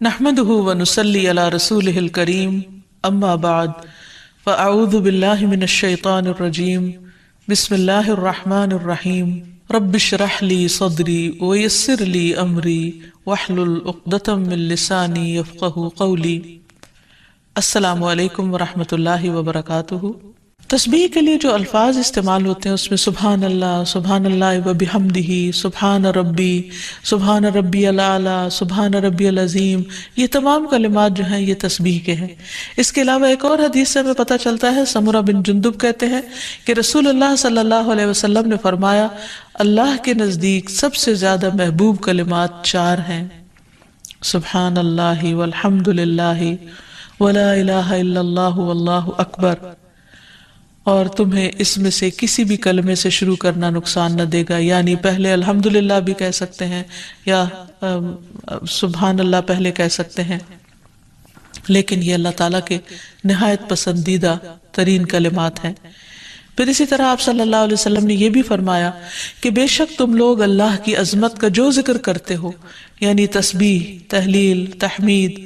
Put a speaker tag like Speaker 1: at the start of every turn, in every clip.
Speaker 1: نحمده ونصلي على رسوله الكريم اما بعد فاعوذ بالله من الشيطان الرجيم بسم الله الرحمن الرحيم رب اشرح لي صدري ويسر لي امري واحلل عقدة من لساني يفقهوا قولي۔ السلام علیکم ورحمۃ اللہ وبرکاتہ۔ تسبیح کے لیے جو الفاظ استعمال ہوتے ہیں اس میں سبحان اللہ وبحمدہ، سبحان ربی الاعلی، سبحان ربی العظیم، یہ تمام کلمات جو ہیں یہ تسبیح کے ہیں۔ اس کے علاوہ ایک اور حدیث سے ہمیں پتہ چلتا ہے، سمرہ بن جندب کہتے ہیں کہ رسول اللہ صلی اللہ علیہ وسلم نے فرمایا، اللہ کے نزدیک سب سے زیادہ محبوب کلمات 4 ہیں، سبحان اللہ والحمد للہ ولا الہ الا اللہ واللہ اکبر، اور تمہیں اس میں سے کسی بھی کلمے سے شروع کرنا نقصان نہ دے گا، یعنی پہلے الحمدللہ بھی کہہ سکتے ہیں یا سبحان اللہ پہلے کہہ سکتے ہیں، لیکن یہ اللہ تعالیٰ کے نہایت پسندیدہ ترین کلمات ہیں۔ پھر اسی طرح آپ صلی اللہ علیہ وسلم نے یہ بھی فرمایا کہ بے شک تم لوگ اللہ کی عظمت کا جو ذکر کرتے ہو، یعنی تسبیح، تحلیل، تحمید،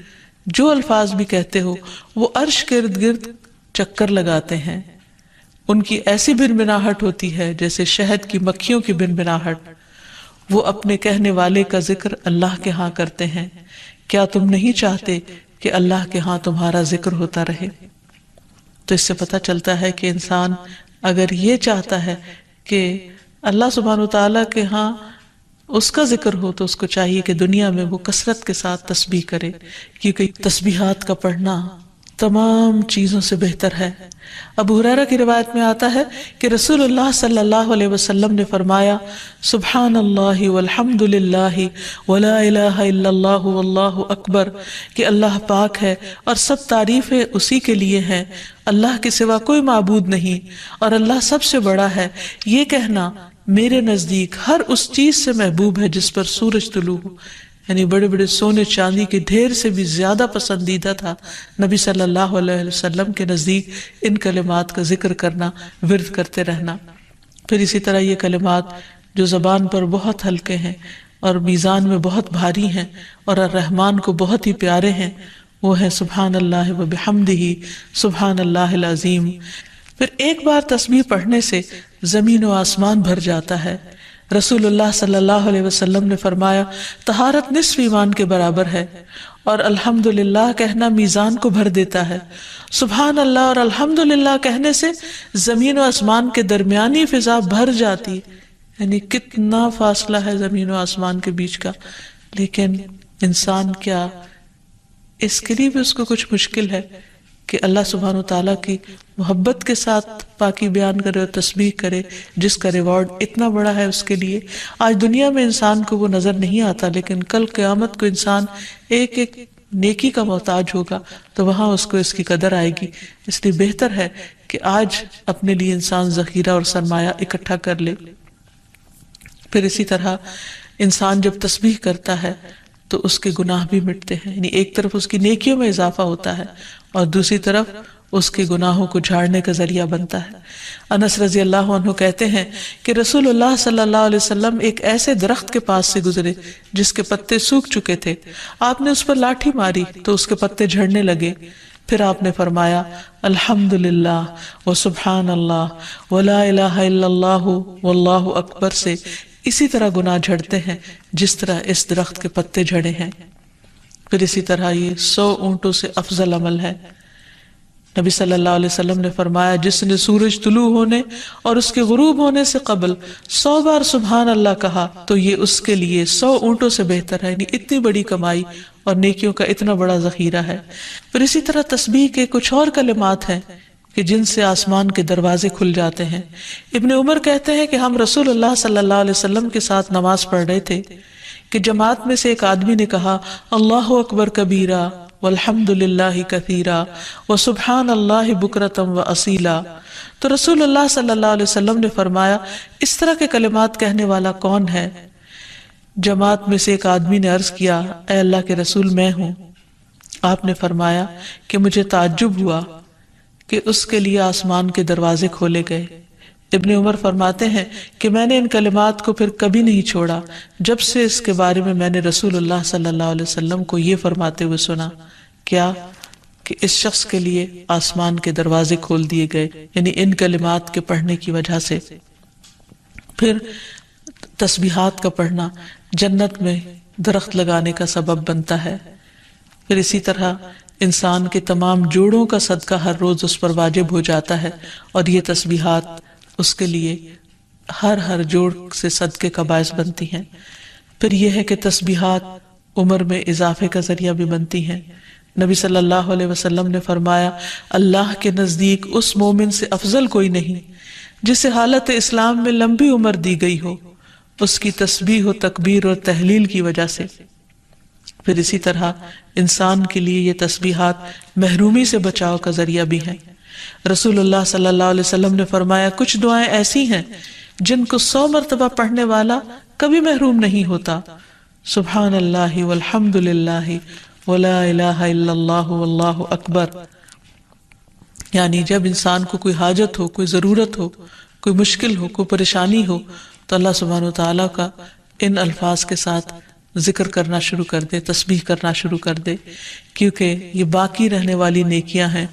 Speaker 1: جو الفاظ بھی کہتے ہو، وہ عرش کے ارد گرد چکر لگاتے ہیں، ان کی ایسی بنبناہٹ ہوتی ہے جیسے شہد کی مکھیوں کی بنبناہٹ، وہ اپنے کہنے والے کا ذکر اللہ کے ہاں کرتے ہیں، کیا تم نہیں چاہتے کہ اللہ کے ہاں تمہارا ذکر ہوتا رہے؟ تو اس سے پتہ چلتا ہے کہ انسان اگر یہ چاہتا ہے کہ اللہ سبحانہ وتعالیٰ کے ہاں اس کا ذکر ہو تو اس کو چاہیے کہ دنیا میں وہ کثرت کے ساتھ تسبیح کرے، کیونکہ تسبیحات کا پڑھنا تمام چیزوں سے بہتر ہے۔ ابو ہریرہ کی روایت میں آتا ہے کہ رسول اللہ صلی اللہ علیہ وسلم نے فرمایا، سبحان اللہ والحمد للہ ولا الہ الا اللہ واللہ اکبر، کہ اللہ پاک ہے اور سب تعریفیں اسی کے لیے ہیں، اللہ کے سوا کوئی معبود نہیں اور اللہ سب سے بڑا ہے۔ یہ کہنا میرے نزدیک ہر اس چیز سے محبوب ہے جس پر سورج طلوع ہو، یعنی بڑے بڑے سونے چاندی کے ڈھیر سے بھی زیادہ پسندیدہ تھا نبی صلی اللہ علیہ وسلم کے نزدیک ان کلمات کا ذکر کرنا، ورد کرتے رہنا۔ پھر اسی طرح یہ کلمات جو زبان پر بہت ہلکے ہیں اور میزان میں بہت بھاری ہیں اور الرحمن کو بہت ہی پیارے ہیں، وہ ہیں سبحان اللہ وبحمدہ، سبحان اللہ العظیم۔ پھر ایک بار تسبیح پڑھنے سے زمین و آسمان بھر جاتا ہے۔ رسول اللہ صلی اللہ علیہ وسلم نے فرمایا، طہارت نصف ایمان کے برابر ہے، اور الحمدللہ کہنا میزان کو بھر دیتا ہے۔ سبحان اللہ اور الحمدللہ کہنے سے زمین و آسمان کے درمیانی فضا بھر جاتی، یعنی کتنا فاصلہ ہے زمین و آسمان کے بیچ کا، لیکن انسان کیا اس کے لیے بھی اس کو کچھ مشکل ہے کہ اللہ سبحانہ وتعالیٰ کی محبت کے ساتھ پاکی بیان کرے اور تسبیح کرے، جس کا ریوارڈ اتنا بڑا ہے اس کے لیے۔ آج دنیا میں انسان کو وہ نظر نہیں آتا، لیکن کل قیامت کو انسان ایک ایک نیکی کا محتاج ہوگا تو وہاں اس کو اس کی قدر آئے گی۔ اس لیے بہتر ہے کہ آج اپنے لیے انسان ذخیرہ اور سرمایہ اکٹھا کر لے۔ پھر اسی طرح انسان جب تسبیح کرتا ہے تو اس کے گناہ بھی مٹتے ہیں، یعنی ایک طرف اس کی نیکیوں میں اضافہ ہوتا ہے اور دوسری طرف اس کے گناہوں کو جھاڑنے کا ذریعہ بنتا ہے۔ انس رضی اللہ عنہ کہتے ہیں کہ رسول اللہ صلی اللہ علیہ وسلم ایک ایسے درخت کے پاس سے گزرے جس کے پتے سوکھ چکے تھے، آپ نے اس پر لاٹھی ماری تو اس کے پتے جھڑنے لگے، پھر آپ نے فرمایا، الحمدللہ وسبحان اللہ ولا الہ الا اللہ واللہ اکبر سے اسی طرح گناہ جھڑتے ہیں جس طرح اس درخت کے پتے جھڑے ہیں۔ پھر اسی طرح یہ 100 اونٹوں سے افضل عمل ہے۔ نبی صلی اللہ علیہ وسلم نے فرمایا، جس نے سورج طلوع ہونے اور اس کے غروب ہونے سے قبل 100 بار سبحان اللہ کہا تو یہ اس کے لیے 100 اونٹوں سے بہتر ہے، یعنی اتنی بڑی کمائی اور نیکیوں کا اتنا بڑا ذخیرہ ہے۔ پھر اسی طرح تسبیح کے کچھ اور کلمات ہیں کہ جن سے آسمان کے دروازے کھل جاتے ہیں۔ ابن عمر کہتے ہیں کہ ہم رسول اللہ صلی اللہ علیہ وسلم کے ساتھ نماز پڑھ رہے تھے کہ جماعت میں سے ایک آدمی نے کہا، اللہ اکبر کبیرہ والحمد للہ کثیرا وسبحان اللہ بکرۃ واصیلا، تو رسول اللہ صلی اللہ علیہ وسلم نے فرمایا، اس طرح کے کلمات کہنے والا کون ہے؟ جماعت میں سے ایک آدمی نے عرض کیا، اے اللہ کے رسول میں ہوں۔ آپ نے فرمایا کہ مجھے تعجب ہوا کہ اس کے لیے آسمان کے دروازے کھولے گئے۔ ابن عمر فرماتے ہیں کہ میں نے ان کلمات کو پھر کبھی نہیں چھوڑا جب سے اس کے بارے میں نے رسول اللہ صلی اللہ علیہ وسلم کو یہ فرماتے ہوئے سنا، کیا کہ اس شخص کے لیے آسمان کے دروازے کھول دیے گئے، یعنی ان کلمات کے پڑھنے کی وجہ سے۔ پھر تسبیحات کا پڑھنا جنت میں درخت لگانے کا سبب بنتا ہے۔ پھر اسی طرح انسان کے تمام جوڑوں کا صدقہ ہر روز اس پر واجب ہو جاتا ہے، اور یہ تسبیحات اس کے لیے ہر جوڑ سے صدقے کا باعث بنتی ہیں۔ پھر یہ ہے کہ تسبیحات عمر میں اضافے کا ذریعہ بھی بنتی ہیں۔ نبی صلی اللہ علیہ وسلم نے فرمایا، اللہ کے نزدیک اس مومن سے افضل کوئی نہیں جسے حالت اسلام میں لمبی عمر دی گئی ہو اس کی تسبیح و تکبیر اور تحلیل کی وجہ سے۔ پھر اسی طرح انسان کے لیے یہ تسبیحات محرومی سے بچاؤ کا ذریعہ بھی ہیں۔ رسول اللہ صلی اللہ علیہ وسلم نے فرمایا، کچھ دعائیں ایسی ہیں جن کو 100 مرتبہ پڑھنے والا کبھی محروم نہیں ہوتا۔ سبحان اللہ والحمد للہ ولا الہ الا اللہ واللہ اکبر، یعنی جب انسان کو کوئی حاجت ہو، کوئی ضرورت ہو، کوئی مشکل ہو، کوئی پریشانی ہو، تو اللہ سبحانہ وتعالیٰ کا ان الفاظ کے ساتھ ذکر کرنا شروع کر دے، تسبیح کرنا شروع کر دے، کیونکہ یہ باقی رہنے والی نیکیاں ہیں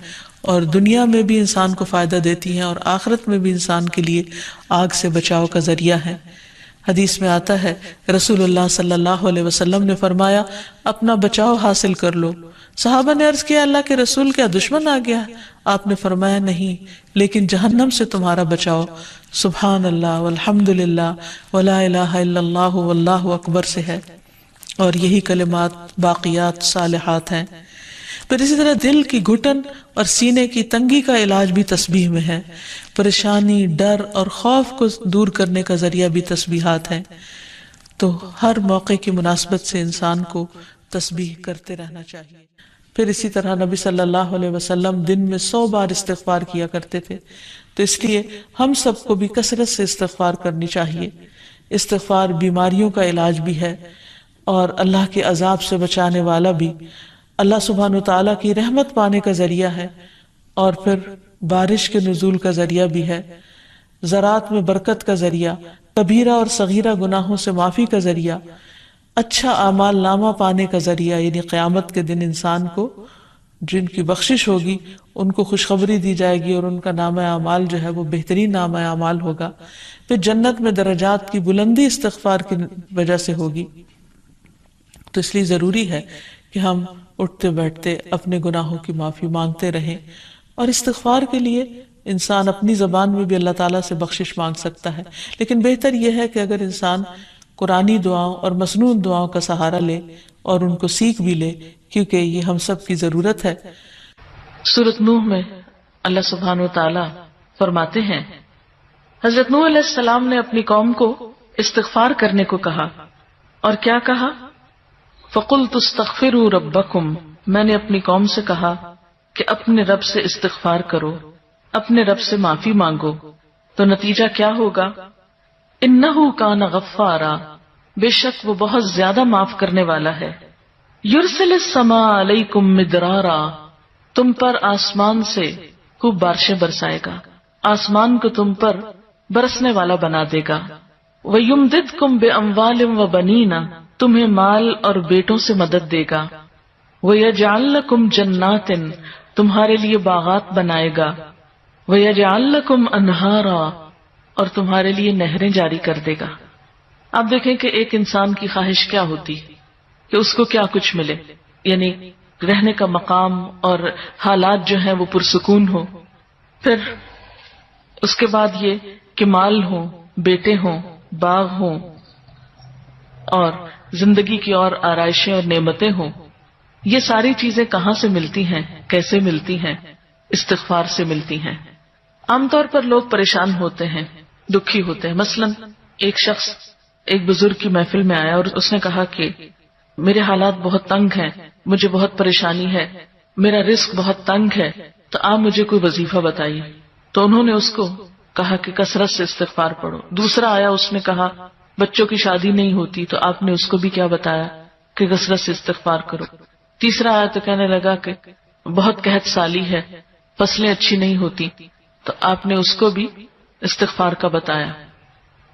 Speaker 1: اور دنیا میں بھی انسان کو فائدہ دیتی ہیں اور آخرت میں بھی انسان کے لیے آگ سے بچاؤ کا ذریعہ ہے۔ حدیث میں آتا ہے رسول اللہ صلی اللہ علیہ وسلم نے فرمایا، اپنا بچاؤ حاصل کر لو۔ صحابہ نے عرض کیا، اللہ کے رسول کیا دشمن آ گیا؟ آپ نے فرمایا، نہیں، لیکن جہنم سے تمہارا بچاؤ سبحان اللہ والحمد للہ ولا الہ الا اللہ واللہ اکبر سے ہے، اور یہی کلمات باقیات صالحات ہیں۔ پھر اسی طرح دل کی گھٹن اور سینے کی تنگی کا علاج بھی تسبیح میں ہے۔ پریشانی، ڈر اور خوف کو دور کرنے کا ذریعہ بھی تسبیحات ہیں۔ تو ہر موقع کی مناسبت سے انسان کو تسبیح کرتے رہنا چاہیے۔ پھر اسی طرح نبی صلی اللہ علیہ وسلم دن میں 100 بار استغفار کیا کرتے تھے، تو اس لیے ہم سب کو بھی کثرت سے استغفار کرنی چاہیے۔ استغفار بیماریوں کا علاج بھی ہے اور اللہ کے عذاب سے بچانے والا بھی، اللہ سبحانہ وتعالیٰ کی رحمت پانے کا ذریعہ ہے، اور پھر بارش کے نزول کا ذریعہ بھی ہے، زراعت میں برکت کا ذریعہ، کبیرہ اور صغیرہ گناہوں سے معافی کا ذریعہ، اچھا اعمال نامہ پانے کا ذریعہ، یعنی قیامت کے دن انسان کو جن کی بخشش ہوگی ان کو خوشخبری دی جائے گی اور ان کا نامہ اعمال جو ہے وہ بہترین نامہ اعمال ہوگا۔ پھر جنت میں درجات کی بلندی استغفار کی وجہ سے ہوگی۔ تو اس لیے ضروری ہے کہ ہم اٹھتے بیٹھتے اپنے گناہوں کی معافی مانگتے رہیں، اور استغفار کے لیے انسان اپنی زبان میں بھی اللہ تعالیٰ سے بخشش مانگ سکتا ہے، لیکن بہتر یہ ہے کہ اگر انسان قرآنی دعاؤں اور مسنون دعاؤں کا سہارا لے اور ان کو سیکھ بھی لے، کیونکہ یہ ہم سب کی ضرورت ہے۔ سورۃ نوح میں اللہ سبحانہ وتعالی فرماتے ہیں، حضرت نوح علیہ السلام نے اپنی قوم کو استغفار کرنے کو کہا، اور کیا کہا؟ فَقُلْتُ اسْتَغْفِرُوا رَبَّكُمْ، میں نے اپنی قوم سے کہا کہ اپنے رب سے استغفار کرو، اپنے رب سے معافی مانگو۔ تو نتیجہ کیا ہوگا؟ إِنَّهُ كَانَ غَفَّارًا، بے شک وہ بہت زیادہ معاف کرنے والا ہے۔ يُرْسِلِ السَّمَاءَ عَلَيْكُمْ مِدْرَارًا، تم پر آسمان سے خوب بارشیں برسائے گا، آسمان کو تم پر برسنے والا بنا دے گا۔ وَيُمْدِدْكُمْ بِأَمْوَالٍ وَبَنِينَ، تمہیں مال اور بیٹوں سے مدد دے گا۔ وَيَجْعَلْ لَكُمْ جَنَّاتٍ، تمہارے لیے باغات بنائے گا۔ وَيَجْعَلْ لَكُمْ أَنْهَارًا، اور تمہارے لیے نہریں جاری کر دے گا۔ آپ دیکھیں کہ ایک انسان کی خواہش کیا ہوتی کہ اس کو کیا کچھ ملے، یعنی رہنے کا مقام اور حالات جو ہیں وہ پرسکون ہو، پھر اس کے بعد یہ کہ مال ہو، بیٹے ہوں، باغ ہوں، اور زندگی کی اور آرائشیں اور نعمتیں ہوں۔ یہ ساری چیزیں کہاں سے ملتی ہیں، کیسے ملتی ہیں؟ استغفار سے ملتی ہیں۔ عام طور پر لوگ پریشان ہوتے ہیں، دکھی ہوتے ہیں۔ مثلا ایک شخص ایک بزرگ کی محفل میں آیا اور اس نے کہا کہ میرے حالات بہت تنگ ہیں، مجھے بہت پریشانی ہے، میرا رزق بہت تنگ ہے، تو آپ مجھے کوئی وظیفہ بتائیے۔ تو انہوں نے اس کو کہا کہ کثرت سے استغفار پڑھو۔ دوسرا آیا، اس نے کہا بچوں کی شادی نہیں ہوتی، تو آپ نے اس کو بھی کیا بتایا کہ کثرت سے استغفار کرو۔ تیسرا آیا تو کہنے لگا کہ بہت قحط سالی ہے، فصلیں اچھی نہیں ہوتی، تو آپ نے اس کو بھی استغفار کا بتایا.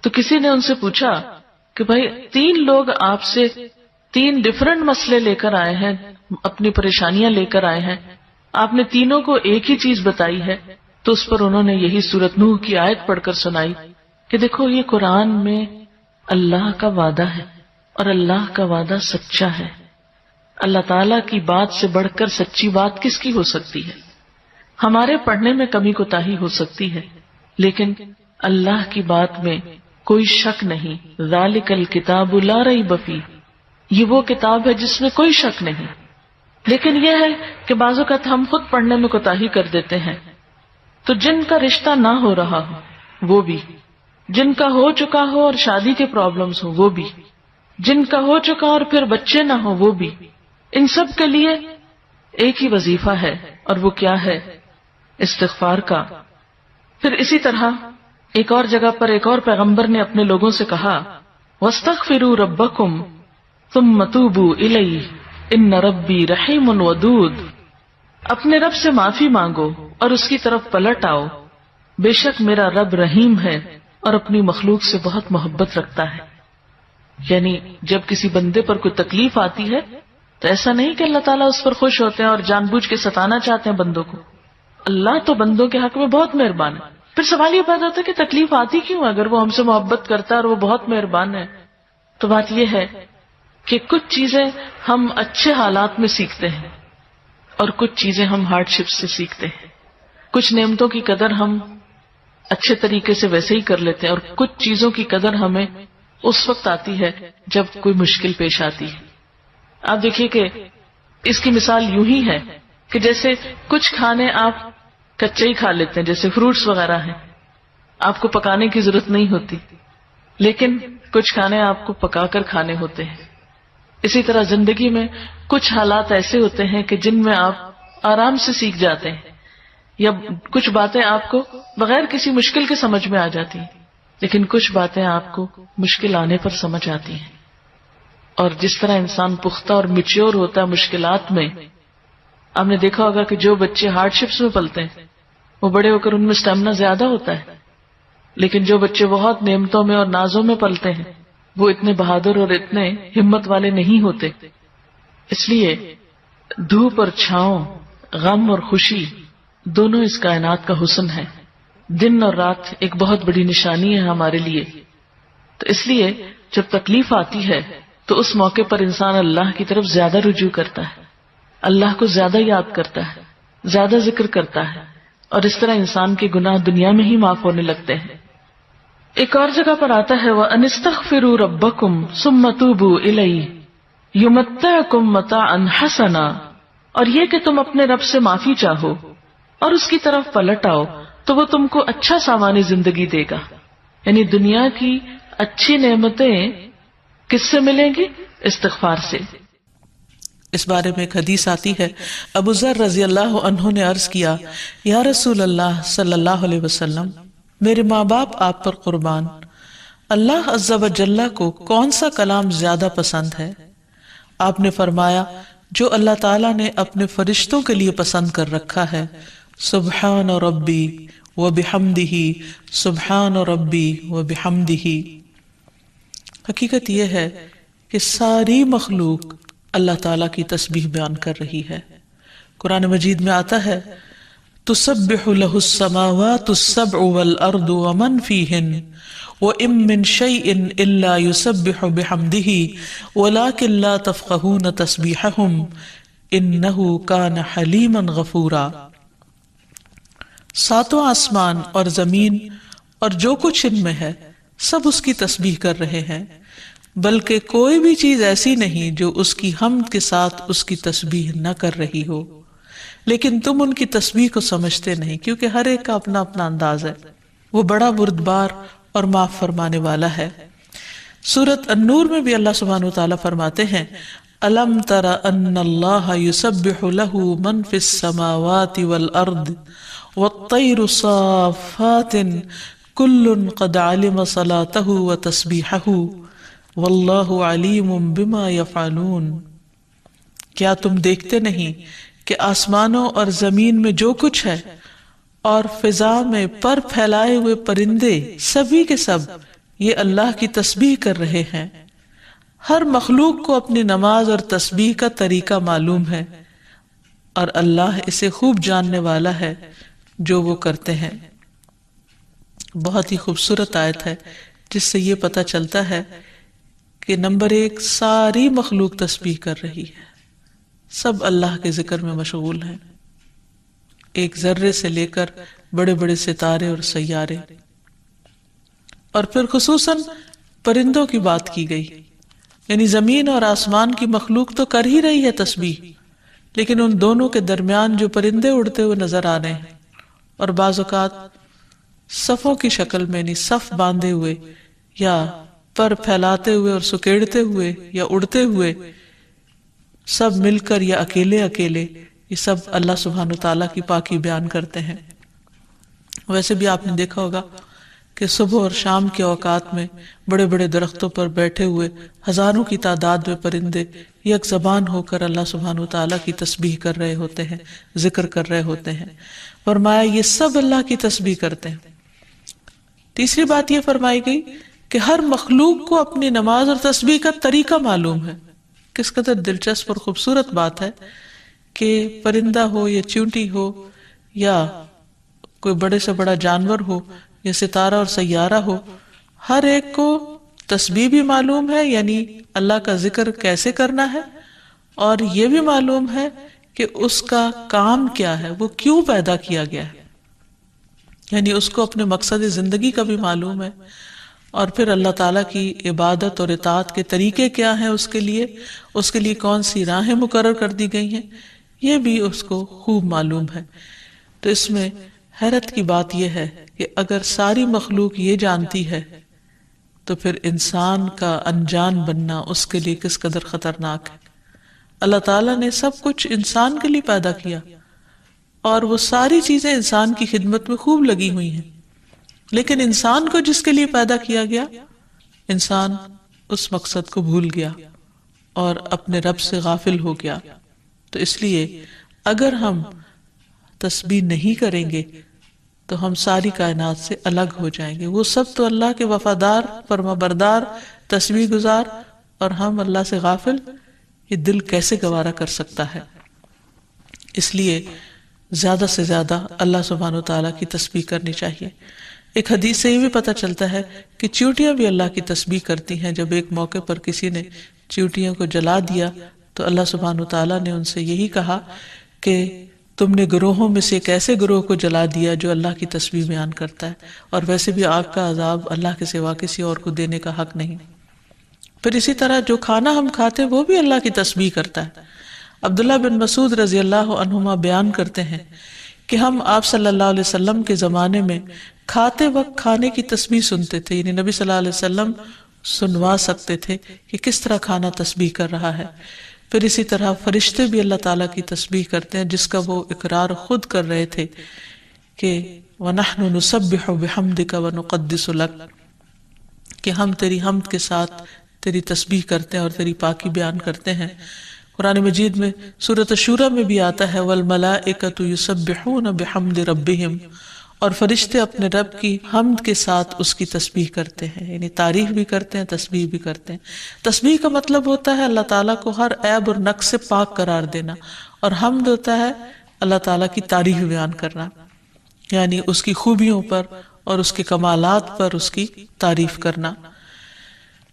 Speaker 1: تو کسی نے ان سے پوچھا کہ بھائی 3 لوگ آپ سے 3 ڈفرنٹ مسئلے لے کر آئے ہیں، اپنی پریشانیاں لے کر آئے ہیں، آپ نے تینوں کو ایک ہی چیز بتائی ہے. تو اس پر انہوں نے یہی سورۃ نوح کی آیت پڑھ کر سنائی کہ دیکھو یہ قرآن میں اللہ کا وعدہ ہے اور اللہ کا وعدہ سچا ہے. اللہ تعالیٰ کی بات سے بڑھ کر سچی بات کس کی ہو سکتی ہے؟ ہمارے پڑھنے میں کمی کوتاہی ہو سکتی ہے، لیکن اللہ کی بات میں کوئی شک نہیں. ذالک الکتاب لا ریب فیہ، یہ وہ کتاب ہے جس میں کوئی شک نہیں. لیکن یہ ہے کہ بعض اوقات ہم خود پڑھنے میں کوتاہی کر دیتے ہیں. تو جن کا رشتہ نہ ہو رہا ہو وہ بھی، جن کا ہو چکا ہو اور شادی کے پرابلمز ہو وہ بھی، جن کا ہو چکا اور پھر بچے نہ ہو وہ بھی، ان سب کے لیے ایک ہی وظیفہ ہے، اور وہ کیا ہے؟ استغفار کا. پھر اسی طرح ایک اور جگہ پر ایک اور پیغمبر نے اپنے لوگوں سے کہا وَاسْتَغْفِرُوا رَبَّكُمْ ثُمَّ تُوبُوا إِلَيْهِ إِنَّ رَبِّي رَحِيمٌ وَدُودٌ، اپنے رب سے معافی مانگو اور اس کی طرف پلٹ آؤ، بے شک میرا رب رحیم ہے اور اپنی مخلوق سے بہت محبت رکھتا ہے. یعنی جب کسی بندے پر کوئی تکلیف آتی ہے تو ایسا نہیں کہ اللہ تعالیٰ اس پر خوش ہوتے ہیں اور جان بوجھ کے ستانا چاہتے ہیں بندوں کو. اللہ تو بندوں کے حق میں بہت مہربان ہے. پھر سوال یہ پیدا ہوتا ہے کہ تکلیف آتی کیوں؟ اگر وہ ہم سے محبت کرتا ہے اور وہ بہت مہربان ہے. تو بات یہ ہے کہ کچھ چیزیں ہم اچھے حالات میں سیکھتے ہیں اور کچھ چیزیں ہم ہارڈ شپ سے سیکھتے ہیں. کچھ نعمتوں کی قدر ہم اچھے طریقے سے ویسے ہی کر لیتے ہیں، اور کچھ چیزوں کی قدر ہمیں اس وقت آتی ہے جب کوئی مشکل پیش آتی ہے. آپ دیکھیے کہ اس کی مثال یوں ہی ہے کہ جیسے کچھ کھانے آپ کچے ہی کھا لیتے ہیں، جیسے فروٹس وغیرہ ہیں، آپ کو پکانے کی ضرورت نہیں ہوتی، لیکن کچھ کھانے آپ کو پکا کر کھانے ہوتے ہیں. اسی طرح زندگی میں کچھ حالات ایسے ہوتے ہیں کہ جن میں آپ آرام سے سیکھ جاتے ہیں، یا کچھ باتیں آپ کو بغیر کسی مشکل کے سمجھ میں آ جاتی ہیں، لیکن کچھ باتیں آپ کو مشکل آنے پر سمجھ آتی ہیں. اور جس طرح انسان پختہ اور میچیور ہوتا ہے مشکلات میں، آپ نے دیکھا ہوگا کہ جو بچے ہارڈ شپس میں پلتے ہیں وہ بڑے ہو کر ان میں اسٹیمنا زیادہ ہوتا ہے، لیکن جو بچے بہت نعمتوں میں اور نازوں میں پلتے ہیں وہ اتنے بہادر اور اتنے ہمت والے نہیں ہوتے. اس لیے دھوپ اور چھاؤں، غم اور خوشی دونوں اس کائنات کا حسن ہے. دن اور رات ایک بہت بڑی نشانی ہے ہمارے لیے. تو اس لیے جب تکلیف آتی ہے تو اس موقع پر انسان اللہ کی طرف زیادہ رجوع کرتا ہے، اللہ کو زیادہ یاد کرتا ہے، زیادہ ذکر کرتا ہے، اور اس طرح انسان کے گناہ دنیا میں ہی معاف ہونے لگتے ہیں. ایک اور جگہ پر آتا ہے وَأَنِ اسْتَغْفِرُوا رَبَّكُمْ ثُمَّ تُوبُوا إِلَيْهِ يُمَتِّعْكُمْ مَتَاعًا حَسَنًا، اور یہ کہ تم اپنے رب سے معافی چاہو اور اس کی طرف پلٹ آؤ تو وہ تم کو اچھا ساوانی زندگی دے گا. یعنی دنیا کی اچھی نعمتیں کس سے ملیں گی؟ استغفار سے.
Speaker 2: اس بارے میں ایک حدیث آتی ہے، ابو ذر رضی اللہ عنہ نے عرض کیا یا رسول اللہ صلی اللہ علیہ وسلم، میرے ماں باپ آپ پر قربان، اللہ عز و جل کو کون سا کلام زیادہ پسند ہے؟ آپ نے فرمایا جو اللہ تعالیٰ نے اپنے فرشتوں کے لیے پسند کر رکھا ہے، سبحان ربی و بحمدہ، سبحان ربی و بحمدہ. حقیقت یہ ہے کہ ساری مخلوق اللہ تعالیٰ کی تسبیح بیان کر رہی ہے. قرآن مجید میں آتا ہے تسبح لہ السماوات السبع والارض ومن فیہن وَإِن مِّن شَيْءٍ إِلَّا يُسَبِّحُ بِحَمْدِهِ وَلَكِن لَّا تَفْقَهُونَ تَسْبِيحَهُمْ إِنَّهُ كَانَ حَلِيمًا غَفُورًا. ساتوں آسمان اور زمین اور جو کچھ ان میں ہے سب اس کی تسبیح کر رہے ہیں، بلکہ کوئی بھی چیز ایسی نہیں جو اس کی حمد کے ساتھ اس کی تسبیح نہ کر رہی ہو، لیکن تم ان کی تسبیح کو سمجھتے نہیں کیونکہ ہر ایک کا اپنا اپنا انداز ہے. وہ بڑا بردبار اور معاف فرمانے والا ہے. سورۃ النور میں بھی اللہ سبحانہ وتعالیٰ فرماتے ہیں الم تر ان اللہ یسبح لہ من فی السماوات والارض والطیر صافات کل قد علم صلاتہ وتسبیحہ واللہ علیم بما یفعلون. کیا تم دیکھتے نہیں کہ آسمانوں اور زمین میں جو کچھ ہے
Speaker 1: اور فضا میں پر پھیلائے ہوئے پرندے سبھی کے سب یہ اللہ کی تسبیح کر رہے ہیں۔ ہر مخلوق کو اپنی نماز اور تسبیح کا طریقہ معلوم ہے اور اللہ اسے خوب جاننے والا ہے جو وہ کرتے ہیں۔ بہت ہی خوبصورت آیت ہے جس سے یہ پتہ چلتا ہے کہ نمبر 1 ساری مخلوق تسبیح کر رہی ہے، سب اللہ کے ذکر میں مشغول ہیں، ایک ذرے سے لے کر بڑے بڑے ستارے اور سیارے۔ اور پھر خصوصاً پرندوں کی بات کی گئی، یعنی زمین اور آسمان کی مخلوق تو کر ہی رہی ہے تسبیح، لیکن ان دونوں کے درمیان جو پرندے اڑتے ہوئے نظر آ رہے ہیں اور بعض اوقات صفوں کی شکل میں، یعنی صف باندھے ہوئے یا پر پھیلاتے ہوئے اور سکیڑتے ہوئے یا اڑتے ہوئے، سب مل کر یا اکیلے اکیلے، یہ سب اللہ سبحانہ وتعالیٰ کی پاکی بیان کرتے ہیں۔ ویسے بھی آپ نے دیکھا ہوگا کہ صبح اور شام کے اوقات میں بڑے بڑے درختوں پر بیٹھے ہوئے ہزاروں کی تعداد میں پرندے یک زبان ہو کر اللہ سبحانہ وتعالیٰ کی تسبیح کر رہے ہوتے ہیں، ذکر کر رہے ہوتے ہیں۔ فرمایا یہ سب اللہ کی تسبیح کرتے ہیں۔ تیسری بات یہ فرمائی گئی کہ ہر مخلوق کو اپنی نماز اور تسبیح کا طریقہ معلوم ہے۔ کس قدر دلچسپ اور خوبصورت بات ہے کہ پرندہ ہو یا چیونٹی ہو یا کوئی بڑے سے بڑا جانور ہو یا ستارہ اور سیارہ ہو، ہر ایک کو تسبیح بھی معلوم ہے، یعنی اللہ کا ذکر کیسے کرنا ہے، اور یہ بھی معلوم ہے کہ اس کا کام کیا ہے، وہ کیوں پیدا کیا گیا ہے، یعنی اس کو اپنے مقصد زندگی کا بھی معلوم ہے، اور پھر اللہ تعالیٰ کی عبادت اور اطاعت کے طریقے کیا ہیں، اس کے لیے کون سی راہیں مقرر کر دی گئی ہیں، یہ بھی اس کو خوب معلوم ہے۔ تو اس میں حیرت کی بات یہ ہے کہ اگر ساری مخلوق یہ جانتی ہے تو پھر انسان کا انجان بننا اس کے لیے کس قدر خطرناک ہے۔ اللہ تعالیٰ نے سب کچھ انسان کے لیے پیدا کیا اور وہ ساری چیزیں انسان کی خدمت میں خوب لگی ہوئی ہیں، لیکن انسان کو جس کے لیے پیدا کیا گیا، انسان اس مقصد کو بھول گیا اور اپنے رب سے غافل ہو گیا۔ تو اس لیے اگر ہم تسبیح نہیں کریں گے تو ہم ساری کائنات سے الگ ہو جائیں گے۔ وہ سب تو اللہ کے وفادار، فرمانبردار، تسبیح گزار، اور ہم اللہ سے غافل، یہ دل کیسے گوارا کر سکتا ہے؟ اس لیے زیادہ سے زیادہ اللہ سبحانہ وتعالیٰ کی تسبیح کرنی چاہیے۔ ایک حدیث سے یہ بھی پتہ چلتا ہے کہ چیونٹیاں بھی اللہ کی تسبیح کرتی ہیں۔ جب ایک موقع پر کسی نے چیونٹیوں کو جلا دیا تو اللہ سبحانہ وتعالیٰ نے ان سے یہی کہا کہ تم نے گروہوں میں سے ایک ایسے گروہ کو جلا دیا جو اللہ کی تسبیح بیان کرتا ہے، اور ویسے بھی آگ کا عذاب اللہ کے سوا کسی اور کو دینے کا حق نہیں۔ پھر اسی طرح جو کھانا ہم کھاتے وہ بھی اللہ کی تسبیح کرتا ہے۔ عبداللہ بن مسعود رضی اللہ عنہما بیان کرتے ہیں کہ ہم آپ صلی اللہ علیہ وسلم کے زمانے میں کھاتے وقت کھانے کی تسبیح سنتے تھے، یعنی نبی صلی اللہ علیہ وسلم سنوا سکتے تھے کہ کس طرح کھانا تسبیح کر رہا ہے۔ پھر اسی طرح فرشتے بھی اللہ تعالیٰ کی تسبیح کرتے ہیں، جس کا وہ اقرار خود کر رہے تھے کہ وَنَحْنُ نُسَبِّحُ بِحَمْدِكَ وَنُقَدِّسُ لَكَ، کہ ہم تیری حمد کے ساتھ تیری تسبیح کرتے ہیں اور تیری پاکی بیان کرتے ہیں۔ قرآن مجید میں سورۃ الشورى میں بھی آتا ہے وَالْمَلَائِكَةُ يُسَبِّحُونَ بِحَمْدِ رَبِّهِمْ، اور فرشتے اپنے رب کی حمد کے ساتھ اس کی تسبیح کرتے ہیں، یعنی تعریف بھی کرتے ہیں، تسبیح بھی کرتے ہیں۔ تسبیح کا مطلب ہوتا ہے اللہ تعالیٰ کو ہر عیب اور نقص سے پاک قرار دینا، اور حمد ہوتا ہے اللہ تعالیٰ کی تعریف بیان کرنا، یعنی اس کی خوبیوں پر اور اس کے کمالات پر اس کی تعریف کرنا۔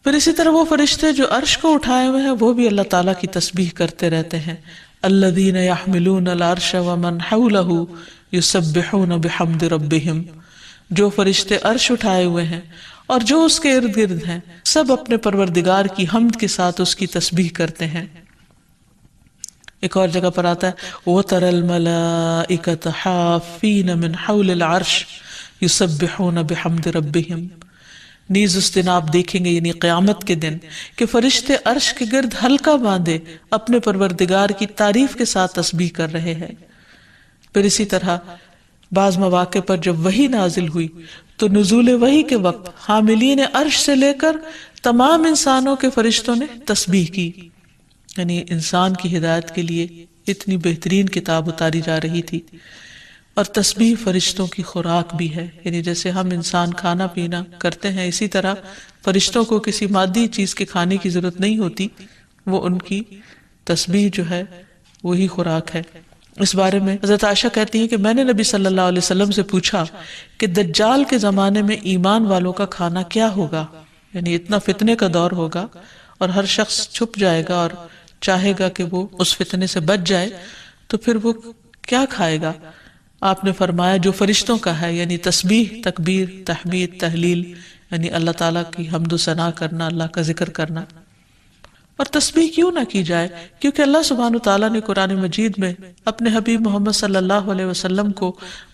Speaker 1: پھر اسی طرح وہ فرشتے جو عرش کو اٹھائے ہوئے ہیں وہ بھی اللہ تعالیٰ کی تسبیح کرتے رہتے ہیں۔ الذین یحملون العرش ومن حولہ یسبحون بحمد ربہم، جو فرشتے عرش اٹھائے ہوئے ہیں اور جو اس کے ارد گرد ہیں سب اپنے پروردگار کی حمد کے ساتھ اس کی تسبیح کرتے ہیں۔ ایک اور جگہ پر آتا ہے وَتَرَى الْمَلَائِكَةَ حَافِّينَ مِنْ حَوْلِ الْعَرْشِ يُسَبِّحُونَ بِحَمْدِ رَبِّهِمْ، نیز اس دن آپ دیکھیں گے، یعنی قیامت کے دن، کہ فرشتے عرش کے گرد حلقہ باندھے اپنے پروردگار کی تعریف کے ساتھ تسبیح کر رہے ہیں۔ پھر اسی طرح بعض مواقع پر جب وحی نازل ہوئی تو نزول وحی کے وقت حاملین عرش سے لے کر تمام انسانوں کے فرشتوں نے تسبیح کی، یعنی انسان کی ہدایت کے لیے اتنی بہترین کتاب اتاری جا رہی تھی۔ اور تسبیح فرشتوں کی خوراک بھی ہے، یعنی جیسے ہم انسان کھانا پینا کرتے ہیں اسی طرح فرشتوں کو کسی مادی چیز کے کھانے کی ضرورت نہیں ہوتی، وہ ان کی تسبیح جو ہے وہی خوراک ہے۔ اس بارے میں حضرت عائشہ کہتی ہیں کہ میں نے نبی صلی اللہ علیہ وسلم سے پوچھا کہ دجال کے زمانے میں ایمان والوں کا کھانا کیا ہوگا، یعنی اتنا فتنے کا دور ہوگا اور ہر شخص چھپ جائے گا اور چاہے گا کہ وہ اس فتنے سے بچ جائے، تو پھر وہ کیا کھائے گا؟ آپ نے فرمایا جو فرشتوں کا ہے، یعنی تسبیح، تکبیر، تحمید، تحلیل، یعنی اللہ تعالیٰ کی حمد و ثنا کرنا، اللہ کا ذکر کرنا۔ اور تسبیح کیوں نہ کی جائے؟ کیونکہ اللہ سبحانہ تعالیٰ نے قرآن مجید میں اپنے حبیب محمد صلی اللہ علیہ وسلم کو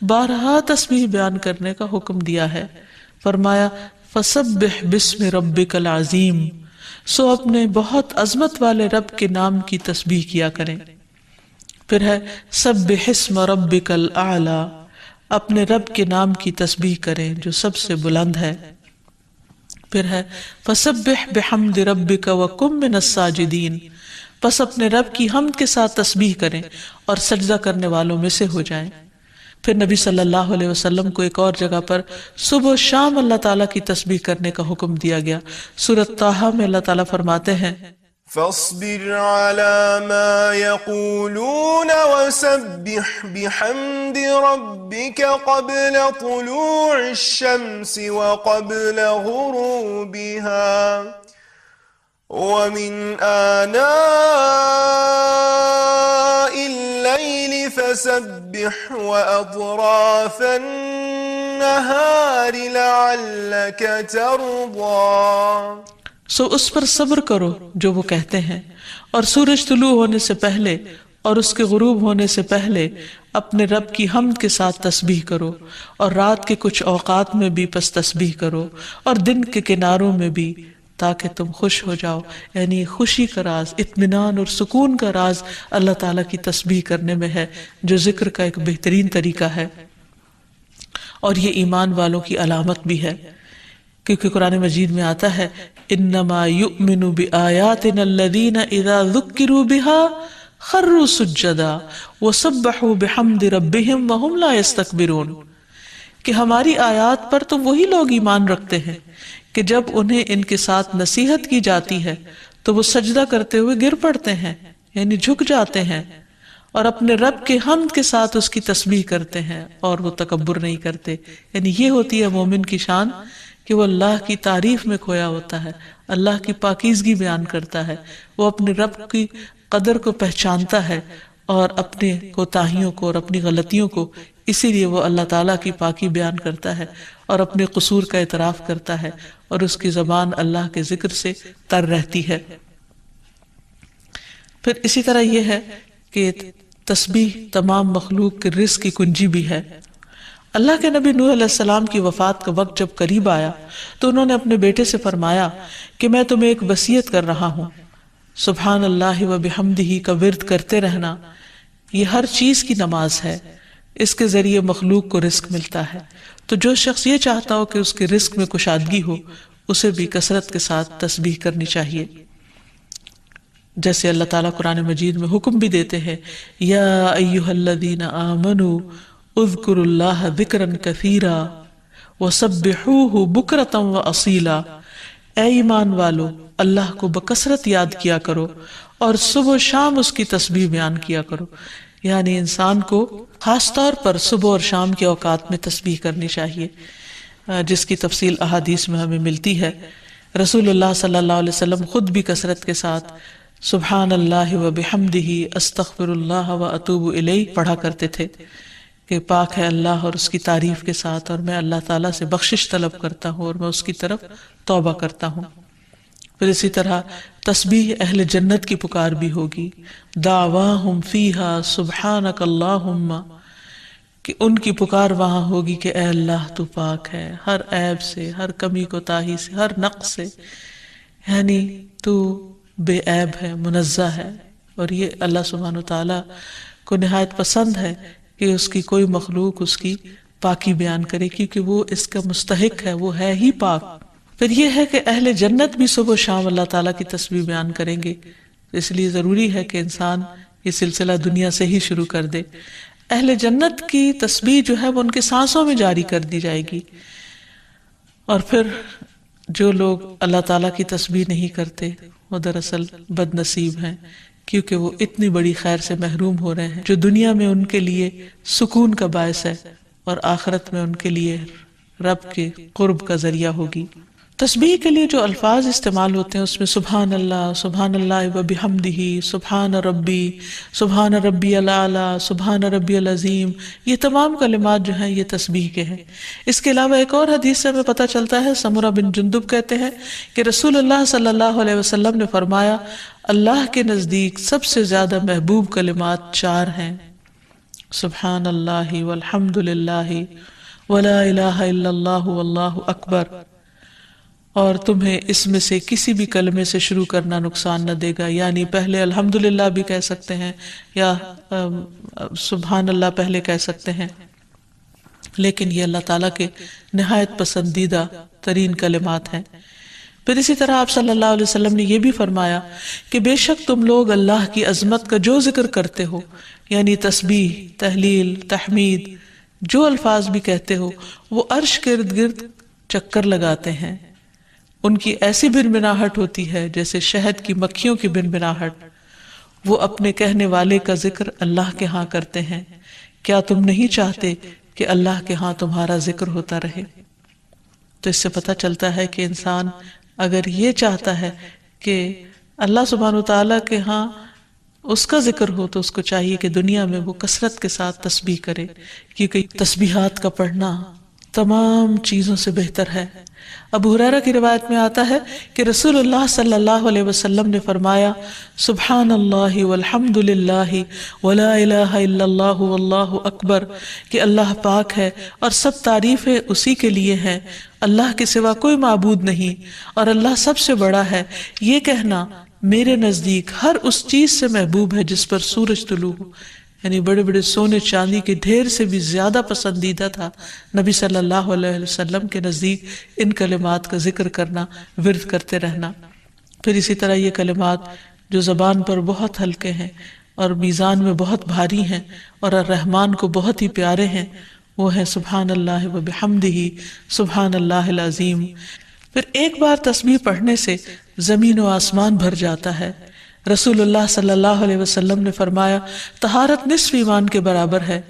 Speaker 1: بارہا تسبیح بیان کرنے کا حکم دیا ہے۔ فرمایا فسبح باسم ربک العظیم، سو اپنے بہت عظمت والے رب کے نام کی تسبیح کیا کریں۔ پھر ہے سبح اسم ربک الاعلی، اپنے رب کے نام کی تسبیح کریں جو سب سے بلند ہے۔ پھر ہے فسبح بحمد ربک وکن من الساجدین، پس اپنے رب کی حمد کے ساتھ تسبیح کریں اور سجدہ کرنے والوں میں سے ہو جائیں۔ پھر نبی صلی اللہ علیہ وسلم کو ایک اور جگہ پر صبح و شام اللہ تعالیٰ کی تسبیح کرنے کا حکم دیا گیا۔ سورۃ طٰہٰ میں اللہ تعالیٰ فرماتے ہیں
Speaker 3: فاصبر على ما يقولون وسبح بحمد ربك قبل طلوع الشمس وقبل غروبها ومن آناء الليل فسبح وأطراف النهار لعلك ترضى۔
Speaker 1: سو اس پر صبر کرو جو وہ کہتے ہیں، اور سورج طلوع ہونے سے پہلے اور اس کے غروب ہونے سے پہلے اپنے رب کی حمد کے ساتھ تسبیح کرو، اور رات کے کچھ اوقات میں بھی پس تسبیح کرو، اور دن کے کناروں میں بھی، تاکہ تم خوش ہو جاؤ۔ یعنی خوشی کا راز، اطمینان اور سکون کا راز اللہ تعالیٰ کی تسبیح کرنے میں ہے، جو ذکر کا ایک بہترین طریقہ ہے، اور یہ ایمان والوں کی علامت بھی ہے، کیونکہ قرآن مجید میں آتا ہے انما یؤمن بآیاتنا الذین اذا ذکروا بها خروا سجدا وسبحوا بحمد ربهم وهم لا يستكبرون، کہ ہماری آیات پر تو وہی لوگ ایمان رکھتے ہیں کہ جب انہیں ان کے ساتھ نصیحت کی جاتی ہے تو وہ سجدہ کرتے ہوئے گر پڑتے ہیں، یعنی جھک جاتے ہیں، اور اپنے رب کے حمد کے ساتھ اس کی تسبیح کرتے ہیں، اور وہ تکبر نہیں کرتے۔ یعنی یہ ہوتی ہے مومن کی شان کہ وہ اللہ کی تعریف میں کھویا ہوتا ہے، اللہ کی پاکیزگی بیان کرتا ہے، وہ اپنے رب کی قدر کو پہچانتا ہے اور اپنے کوتاہیوں کو اور اپنی غلطیوں کو، اسی لیے وہ اللہ تعالیٰ کی پاکی بیان کرتا ہے اور اپنے قصور کا اعتراف کرتا ہے، اور اس کی زبان اللہ کے ذکر سے تر رہتی ہے۔ پھر اسی طرح یہ ہے کہ تسبیح تمام مخلوق کے رزق کی کنجی بھی ہے۔ اللہ کے نبی نوح علیہ السلام کی وفات کا وقت جب قریب آیا تو انہوں نے اپنے بیٹے سے فرمایا کہ میں تمہیں ایک وصیت کر رہا ہوں، سبحان اللہ و بحمدہ کا ورد کرتے رہنا، یہ ہر چیز کی نماز ہے، اس کے ذریعے مخلوق کو رزق ملتا ہے، تو جو شخص یہ چاہتا ہو کہ اس کے رزق میں کشادگی ہو، اسے بھی کثرت کے ساتھ تسبیح کرنی چاہیے۔ جیسے اللہ تعالیٰ قرآن مجید میں حکم بھی دیتے ہیں یا ایھا الذین آمنوا اذکروا اللہ ذکرا کثیرا وسبحوہ بکرۃ واصیلا، اے ایمان والو اللہ کو بکثرت یاد کیا کرو اور صبح و شام اس کی تسبیح بیان کیا کرو۔ یعنی انسان کو خاص طور پر صبح اور شام کے اوقات میں تسبیح کرنی چاہیے، جس کی تفصیل احادیث میں ہمیں ملتی ہے۔ رسول اللہ صلی اللہ علیہ وسلم خود بھی کثرت کے ساتھ سبحان اللہ و بحمدہ استغفر اللہ و اتوب الیہ پڑھا کرتے تھے کہ پاک ہے اللہ اور اس کی تعریف کے ساتھ، اور میں اللہ تعالیٰ سے بخشش طلب کرتا ہوں اور میں اس کی طرف توبہ کرتا ہوں۔ پھر اسی طرح تسبیح اہل جنت کی پکار بھی ہوگی، دعواہم فیہا سبحانک اللہم، کہ ان کی پکار وہاں ہوگی کہ اے اللہ تو پاک ہے ہر عیب سے، ہر کمی کوتاہی سے، ہر نقص سے، یعنی تو بے عیب ہے، منزہ ہے۔ اور یہ اللہ سبحانہ وتعالیٰ کو نہایت پسند ہے کہ اس کی کوئی مخلوق اس کی پاکی بیان کرے، کیونکہ وہ اس کا مستحق ہے، وہ ہے ہی پاک۔ پھر یہ ہے کہ اہل جنت بھی صبح و شام اللہ تعالیٰ کی تسبیح بیان کریں گے، اس لیے ضروری ہے کہ انسان یہ سلسلہ دنیا سے ہی شروع کر دے۔
Speaker 2: اہل جنت کی تسبیح جو ہے وہ ان کے سانسوں میں جاری کر دی جائے گی، اور پھر جو لوگ اللہ تعالیٰ کی تسبیح نہیں کرتے وہ دراصل بد نصیب ہیں، کیونکہ وہ اتنی بڑی خیر سے محروم ہو رہے ہیں جو دنیا میں ان کے لیے سکون کا باعث ہے اور آخرت میں ان کے لیے رب کے قرب کا ذریعہ ہوگی۔ تسبیح کے لیے جو الفاظ استعمال ہوتے ہیں اس میں سبحان اللہ و بحمدہ، سبحان ربی الاعلی، سبحان ربی العظیم، یہ تمام کلمات جو ہیں یہ تسبیح کے ہیں۔ اس کے علاوہ ایک اور حدیث سے ہمیں پتہ چلتا ہے، سمرہ بن جندب کہتے ہیں کہ رسول اللہ صلی اللہ علیہ وسلم نے فرمایا، اللہ کے نزدیک سب سے زیادہ محبوب کلمات 4 ہیں، سبحان اللہ والحمد للہ ولا الہ الا اللہ واللہ اکبر، اور تمہیں اس میں سے کسی بھی کلمے سے شروع کرنا نقصان نہ دے گا، یعنی پہلے الحمدللہ بھی کہہ سکتے ہیں یا سبحان اللہ پہلے کہہ سکتے ہیں، لیکن یہ اللہ تعالیٰ کے نہایت پسندیدہ ترین کلمات ہیں۔ پھر اسی طرح آپ صلی اللہ علیہ وسلم نے یہ بھی فرمایا کہ بے شک تم لوگ اللہ کی عظمت کا جو ذکر کرتے ہو، یعنی تسبیح، تحلیل، تحمید، جو الفاظ بھی کہتے ہو، وہ عرش کے ارد گرد چکر لگاتے ہیں، ان کی ایسی بنبناہٹ ہوتی ہے جیسے شہد کی مکھیوں کی بنبناہٹ، وہ اپنے کہنے والے کا ذکر اللہ کے ہاں کرتے ہیں، کیا تم نہیں چاہتے کہ اللہ کے ہاں تمہارا ذکر ہوتا رہے؟ تو اس سے پتہ چلتا ہے کہ انسان اگر یہ چاہتا ہے کہ اللہ سبحانہ وتعالیٰ کے ہاں اس کا ذکر ہو تو اس کو چاہیے کہ دنیا میں وہ کثرت کے ساتھ تسبیح کرے، کیونکہ تسبیحات کا پڑھنا تمام چیزوں سے بہتر ہے۔ ابو ہریرہ کی روایت میں آتا ہے کہ رسول اللہ صلی اللہ علیہ وسلم نے فرمایا، سبحان اللہ والحمد للہ ولا الہ الا اللہ واللہ اکبر، کہ اللہ پاک ہے اور سب تعریفیں اسی کے لیے ہیں، اللہ کے سوا کوئی معبود نہیں اور اللہ سب سے بڑا ہے، یہ کہنا میرے نزدیک ہر اس چیز سے محبوب ہے جس پر سورج طلوع ہو، یعنی بڑے بڑے سونے چاندی کے ڈھیر سے بھی زیادہ پسندیدہ تھا نبی صلی اللہ علیہ وسلم کے نزدیک ان کلمات کا ذکر کرنا، ورد کرتے رہنا۔ پھر اسی طرح یہ کلمات جو زبان پر بہت ہلکے ہیں اور میزان میں بہت بھاری ہیں اور الرحمن کو بہت ہی پیارے ہیں، وہ ہیں سبحان اللہ و بحمدہ، سبحان اللہ العظیم۔ پھر ایک بار تسبیح پڑھنے سے زمین و آسمان بھر جاتا ہے۔ رسول اللہ صلی اللہ علیہ وسلم نے فرمایا، طہارت نصف ایمان کے برابر ہے،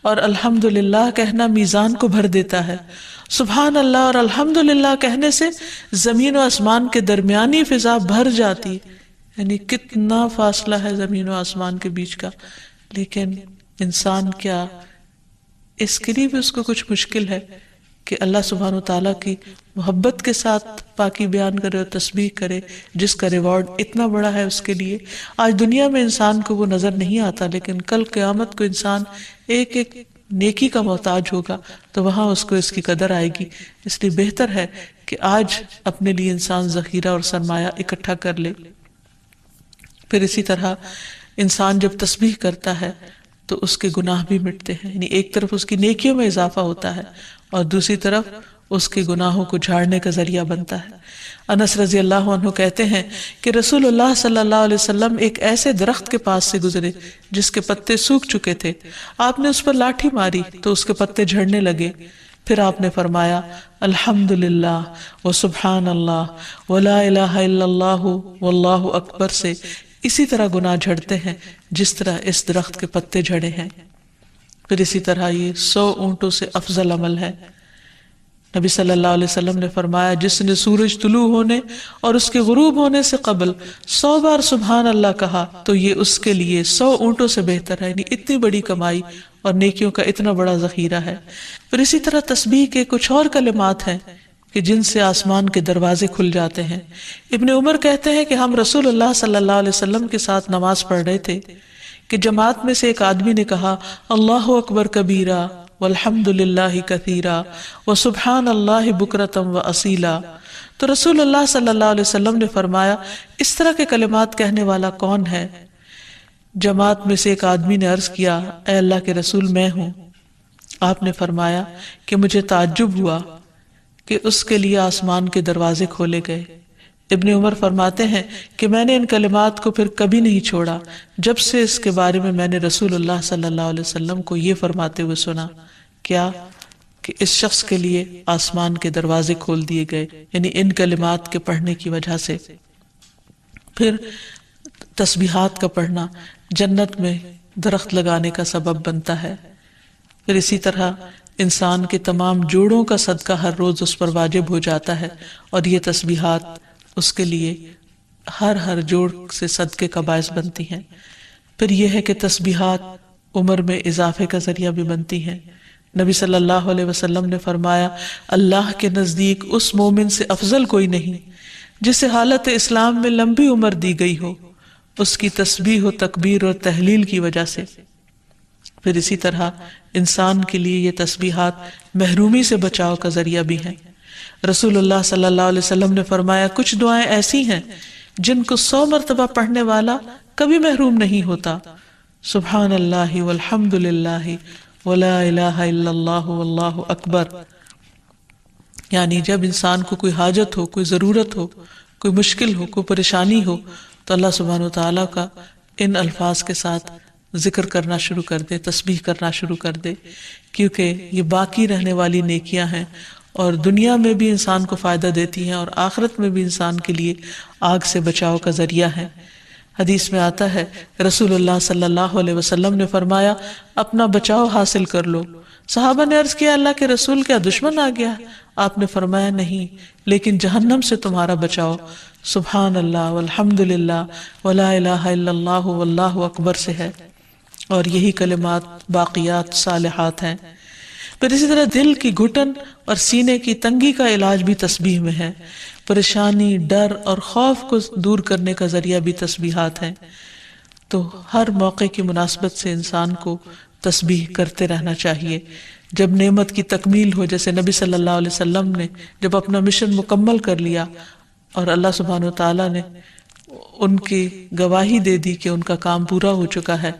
Speaker 2: اور الحمدللہ کہنا میزان کو بھر دیتا ہے۔ سبحان اللہ اور الحمدللہ کہنے سے زمین و آسمان کے درمیانی فضا بھر جاتی، یعنی کتنا فاصلہ ہے زمین و آسمان کے بیچ کا، لیکن انسان کیا اس کے لیے بھی اس کو کچھ مشکل ہے کہ اللہ سبحانہ وتعالیٰ کی محبت کے ساتھ پاکی بیان کرے اور تسبیح کرے، جس کا ریوارڈ اتنا بڑا ہے اس کے لیے۔ آج دنیا میں انسان کو وہ نظر نہیں آتا، لیکن کل قیامت کو انسان ایک ایک نیکی کا محتاج ہوگا تو وہاں اس کو اس کی قدر آئے گی۔ اس لیے بہتر ہے کہ آج اپنے لیے انسان ذخیرہ اور سرمایہ اکٹھا کر لے۔ پھر اسی طرح انسان جب تسبیح کرتا ہے تو اس کے گناہ بھی مٹتے ہیں، یعنی ایک طرف اس کی نیکیوں میں اضافہ ہوتا ہے اور دوسری طرف اس کے گناہوں کو جھاڑنے کا ذریعہ بنتا ہے۔ انس رضی اللہ عنہ کہتے ہیں کہ رسول اللہ صلی اللہ علیہ وسلم ایک ایسے درخت کے پاس سے گزرے جس کے پتے سوکھ چکے تھے، آپ نے اس پر لاٹھی ماری تو اس کے پتے جھڑنے لگے، پھر آپ نے فرمایا الحمدللہ وسبحان اللہ ولا الہ الا اللہ واللہ اکبر سے اسی طرح گناہ جھڑتے ہیں جس طرح اس درخت کے پتے جھڑے ہیں۔ پھر اسی طرح یہ 100 اونٹوں سے افضل عمل ہے۔ نبی صلی اللہ علیہ وسلم نے فرمایا، جس نے سورج طلوع ہونے اور اس کے غروب ہونے سے قبل 100 بار سبحان اللہ کہا تو یہ اس کے لیے 100 اونٹوں سے بہتر ہے، یعنی اتنی بڑی کمائی اور نیکیوں کا اتنا بڑا ذخیرہ ہے۔ پھر اسی طرح تسبیح کے کچھ اور کلمات ہیں کہ جن سے آسمان کے دروازے کھل جاتے ہیں۔ ابن عمر کہتے ہیں کہ ہم رسول اللہ صلی اللہ علیہ وسلم کے ساتھ نماز پڑھ رہے تھے کہ جماعت میں سے ایک آدمی نے کہا اللہ اکبر کبیرہ والحمد للہ کثیرا وسبحان اللہ بکرۃ واصیلا، تو رسول اللہ صلی اللہ علیہ وسلم نے فرمایا اس طرح کے کلمات کہنے والا کون ہے؟ جماعت میں سے ایک آدمی نے عرض کیا اے اللہ کے رسول میں ہوں۔ آپ نے فرمایا کہ مجھے تعجب ہوا کہ اس کے لیے آسمان کے دروازے کھولے گئے۔ ابن عمر فرماتے ہیں کہ میں نے ان کلمات کو پھر کبھی نہیں چھوڑا جب سے اس کے بارے میں نے رسول اللہ صلی اللہ علیہ وسلم کو یہ فرماتے ہوئے سنا، کیا کہ اس شخص کے لیے آسمان کے دروازے کھول دیے گئے، یعنی ان کلمات کے پڑھنے کی وجہ سے۔ پھر تسبیحات کا پڑھنا جنت میں درخت لگانے کا سبب بنتا ہے۔ پھر اسی طرح انسان کے تمام جوڑوں کا صدقہ ہر روز اس پر واجب ہو جاتا ہے، اور یہ تسبیحات اس کے لیے ہر جوڑ سے صدقے کا باعث بنتی ہیں۔ پھر یہ ہے کہ تسبیحات عمر میں اضافے کا ذریعہ بھی بنتی ہیں۔ نبی صلی اللہ علیہ وسلم نے فرمایا، اللہ کے نزدیک اس مومن سے افضل کوئی نہیں جسے حالت اسلام میں لمبی عمر دی گئی ہو اس کی تسبیح و تکبیر اور تحلیل کی وجہ سے۔ پھر اسی طرح انسان کے لیے یہ تسبیحات محرومی سے بچاؤ کا ذریعہ بھی ہیں۔ رسول اللہ صلی اللہ علیہ وسلم نے فرمایا، کچھ دعائیں ایسی ہیں جن کو 100 مرتبہ پڑھنے والا کبھی محروم نہیں ہوتا۔ سبحان اللہ والحمد للہ ولا الہ الا اللہ واللہ اکبر، یعنی جب انسان کو کوئی حاجت ہو، کوئی ضرورت ہو، کوئی مشکل ہو، کوئی پریشانی ہو، تو اللہ سبحانہ وتعالیٰ کا ان الفاظ کے ساتھ ذکر کرنا شروع کر دے، تسبیح کرنا شروع کر دے، کیونکہ یہ باقی رہنے والی نیکیاں ہیں اور دنیا میں بھی انسان کو فائدہ دیتی ہیں اور آخرت میں بھی انسان کے لیے آگ سے بچاؤ کا ذریعہ ہے۔ حدیث میں آتا ہے رسول اللہ صلی اللہ علیہ وسلم نے فرمایا، اپنا بچاؤ حاصل کر لو۔ صحابہ نے عرض کیا، اللہ کے رسول کیا دشمن آ گیا؟ آپ نے فرمایا، نہیں، لیکن جہنم سے تمہارا بچاؤ سبحان اللہ والحمد للہ ولا الہ الا اللہ واللہ اکبر سے ہے، اور یہی کلمات باقیات صالحات ہیں۔ پھر اسی طرح دل کی گھٹن اور سینے کی تنگی کا علاج بھی تسبیح میں ہے۔ پریشانی، ڈر اور خوف کو دور کرنے کا ذریعہ بھی تسبیحات ہیں۔ تو ہر موقع کی مناسبت سے انسان کو تسبیح کرتے رہنا چاہیے۔ جب نعمت کی تکمیل ہو، جیسے نبی صلی اللہ علیہ وسلم نے جب اپنا مشن مکمل کر لیا اور اللہ سبحانہ وتعالیٰ نے ان کی گواہی دے دی کہ ان کا کام پورا ہو چکا ہے،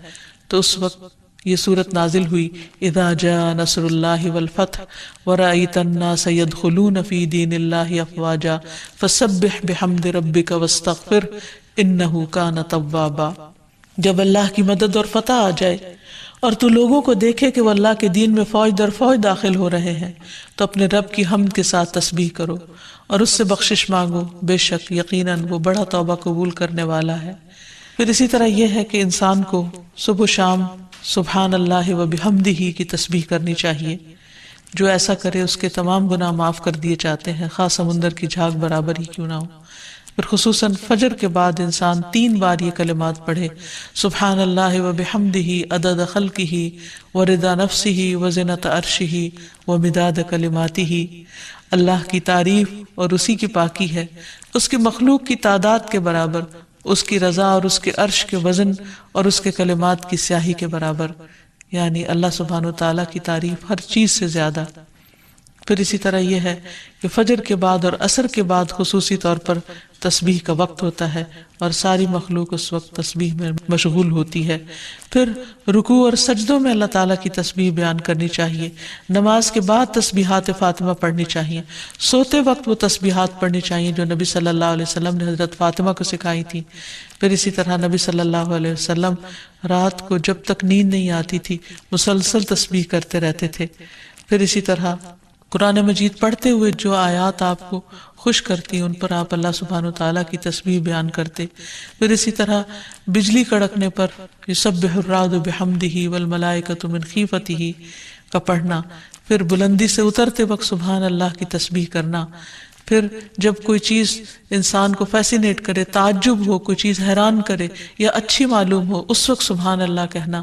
Speaker 2: تو اس وقت یہ صورت نازل ہوئی، اذا جاء نصر اللہ والفتح ورأیت الناس يدخلون فی دین اللہ افواجا فسبح بحمد ربک واستغفر انہ کان توابا۔ جب اللہ کی مدد اور فتح آ جائے اور تو لوگوں کو دیکھے کہ وہ اللہ کے دین میں فوج در فوج داخل ہو رہے ہیں، تو اپنے رب کی حمد کے ساتھ تسبیح کرو اور اس سے بخشش مانگو، بے شک یقیناً وہ بڑا توبہ قبول کرنے والا ہے۔ پھر اسی طرح یہ ہے کہ انسان کو صبح و شام سبحان اللہ و بحمدہ کی تسبیح کرنی چاہیے۔ جو ایسا کرے اس کے تمام گناہ معاف کر دیے جاتے ہیں، خاص سمندر کی جھاگ برابر ہی کیوں نہ ہو۔ پھر خصوصاً فجر کے بعد انسان 3 بار یہ کلمات پڑھے، سبحان اللہ و بحمدہ عدد خلقہ ورضا نفسہ وزنۃ عرشہ ومداد کلماتہ۔ اللہ کی تعریف اور اسی کی پاکی ہے، اس کی مخلوق کی تعداد کے برابر، اس کی رضا اور اس کے عرش کے وزن اور اس کے کلمات کی سیاہی کے برابر، یعنی اللہ سبحانہ وتعالیٰ کی تعریف ہر چیز سے زیادہ۔ پھر اسی طرح یہ ہے کہ فجر کے بعد اور عصر کے بعد خصوصی طور پر تسبیح کا وقت ہوتا ہے اور ساری مخلوق اس وقت تسبیح میں مشغول ہوتی ہے۔ پھر رکوع اور سجدوں میں اللہ تعالیٰ کی تسبیح بیان کرنی چاہیے۔ نماز کے بعد تسبیحات فاطمہ پڑھنی چاہیے۔ سوتے وقت وہ تسبیحات پڑھنی چاہیے جو نبی صلی اللہ علیہ وسلم نے حضرت فاطمہ کو سکھائی تھی۔ پھر اسی طرح نبی صلی اللہ علیہ وسلم رات کو جب تک نیند نہیں آتی تھی مسلسل تسبیح کرتے رہتے تھے۔ پھر اسی طرح قرآن مجید پڑھتے ہوئے جو آیات آپ کو خوش کرتی ان پر آپ اللہ سبحانہ وتعالیٰ کی تسبیح بیان کرتے۔ پھر اسی طرح بجلی کڑکنے پر یسبح الرعد بحمدہ والملائکۃ من خیفتہ کا پڑھنا۔ پھر بلندی سے اترتے وقت سبحان اللہ کی تسبیح کرنا۔ پھر جب کوئی چیز انسان کو فیسینیٹ کرے، تعجب ہو، کوئی چیز حیران کرے یا اچھی معلوم ہو، اس وقت سبحان اللہ کہنا۔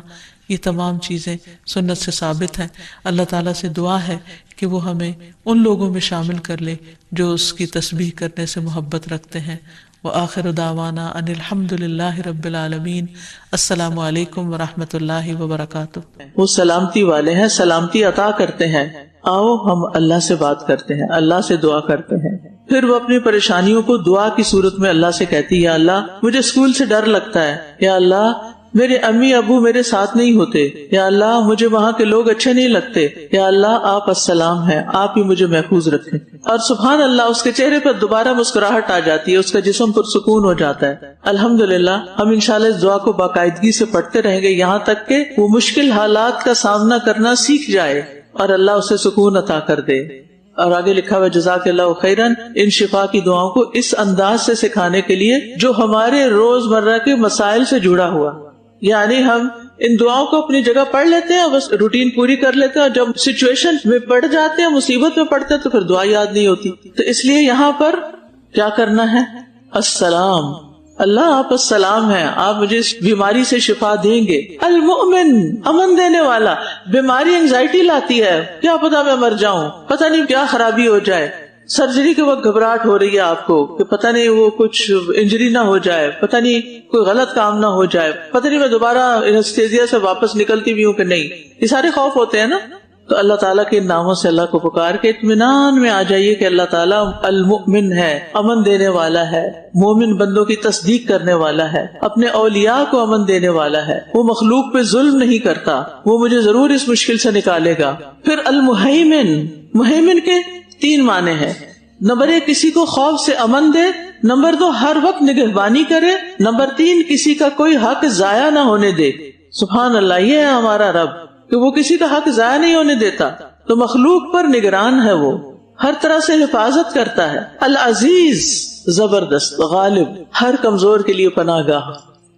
Speaker 2: یہ تمام چیزیں سنت سے ثابت ہیں۔ اللہ تعالیٰ سے دعا ہے کہ وہ ہمیں ان لوگوں میں شامل کر لے جو اس کی تسبیح کرنے سے محبت رکھتے ہیں۔ وآخر دعوانا ان الحمد للہ رب العالمین۔ السلام علیکم ورحمۃ اللہ وبرکاتہ۔
Speaker 1: وہ سلامتی والے ہیں، سلامتی عطا کرتے ہیں۔ آؤ ہم اللہ سے بات کرتے ہیں، اللہ سے دعا کرتے ہیں۔ پھر وہ اپنی پریشانیوں کو دعا کی صورت میں اللہ سے کہتی ہے، یا اللہ مجھے اسکول سے ڈر لگتا ہے، یا اللہ
Speaker 2: میرے امی ابو میرے ساتھ نہیں ہوتے، یا اللہ مجھے وہاں کے لوگ اچھے نہیں لگتے، یا اللہ آپ السلام ہیں، آپ ہی مجھے محفوظ رکھیں. اور سبحان اللہ اس کے چہرے پر دوبارہ مسکراہٹ آ جاتی ہے، اس کا جسم پرسکون ہو جاتا ہے. الحمدللہ ہم انشاءاللہ اس دعا کو باقاعدگی سے پڑھتے رہیں گے یہاں تک کہ وہ مشکل حالات کا سامنا کرنا سیکھ جائے اور اللہ اسے سکون عطا کر دے. اور آگے لکھا ہوا جزاک اللہ خیرن، ان شفا کی دعاؤں کو اس انداز سے سکھانے کے لیے جو ہمارے روزمرہ کے مسائل سے جڑا ہوا، یعنی ہم ان دعاؤں کو اپنی جگہ پڑھ لیتے ہیں، بس روٹین پوری کر لیتے ہیں، اور جب سچویشن میں پڑ جاتے ہیں، مصیبت میں پڑتے ہیں تو پھر دعا یاد نہیں ہوتی. تو اس لیے یہاں پر کیا کرنا ہے؟ السلام، اللہ آپ السلام ہیں، آپ مجھے اس بیماری سے شفا دیں گے. المؤمن، امن دینے والا. بیماری انگزائٹی لاتی ہے، کیا پتا میں مر جاؤں، پتا نہیں کیا خرابی ہو جائے. سرجری کے وقت گھبراہٹ ہو رہی ہے آپ کو کہ پتہ نہیں وہ کچھ انجری نہ ہو جائے، پتہ نہیں کوئی غلط کام نہ ہو جائے، پتہ نہیں میں دوبارہ انستھیزیا سے واپس نکلتی بھی ہوں کہ نہیں. یہ سارے خوف ہوتے ہیں نا. تو اللہ تعالیٰ کے ناموں سے اللہ کو پکار کے اطمینان میں آ جائیے کہ اللہ تعالیٰ المؤمن ہے، امن دینے والا ہے، مومن بندوں کی تصدیق کرنے والا ہے، اپنے اولیاء کو امن دینے والا ہے، وہ مخلوق پہ ظلم نہیں کرتا، وہ مجھے ضرور اس مشکل سے نکالے گا. پھر المہیمن، مہیمن کے 3 معنی ہیں. نمبر 1 کسی کو خوف سے امن دے، نمبر 2 ہر وقت نگہبانی کرے، نمبر 3 کسی کا کوئی حق ضائع نہ ہونے دے. سبحان اللہ، یہ ہے ہمارا رب کہ وہ کسی کا حق ضائع نہیں ہونے دیتا. تو مخلوق پر نگران ہے، وہ ہر طرح سے حفاظت کرتا ہے. العزیز، زبردست، غالب، ہر کمزور کے لیے پناہ گاہ.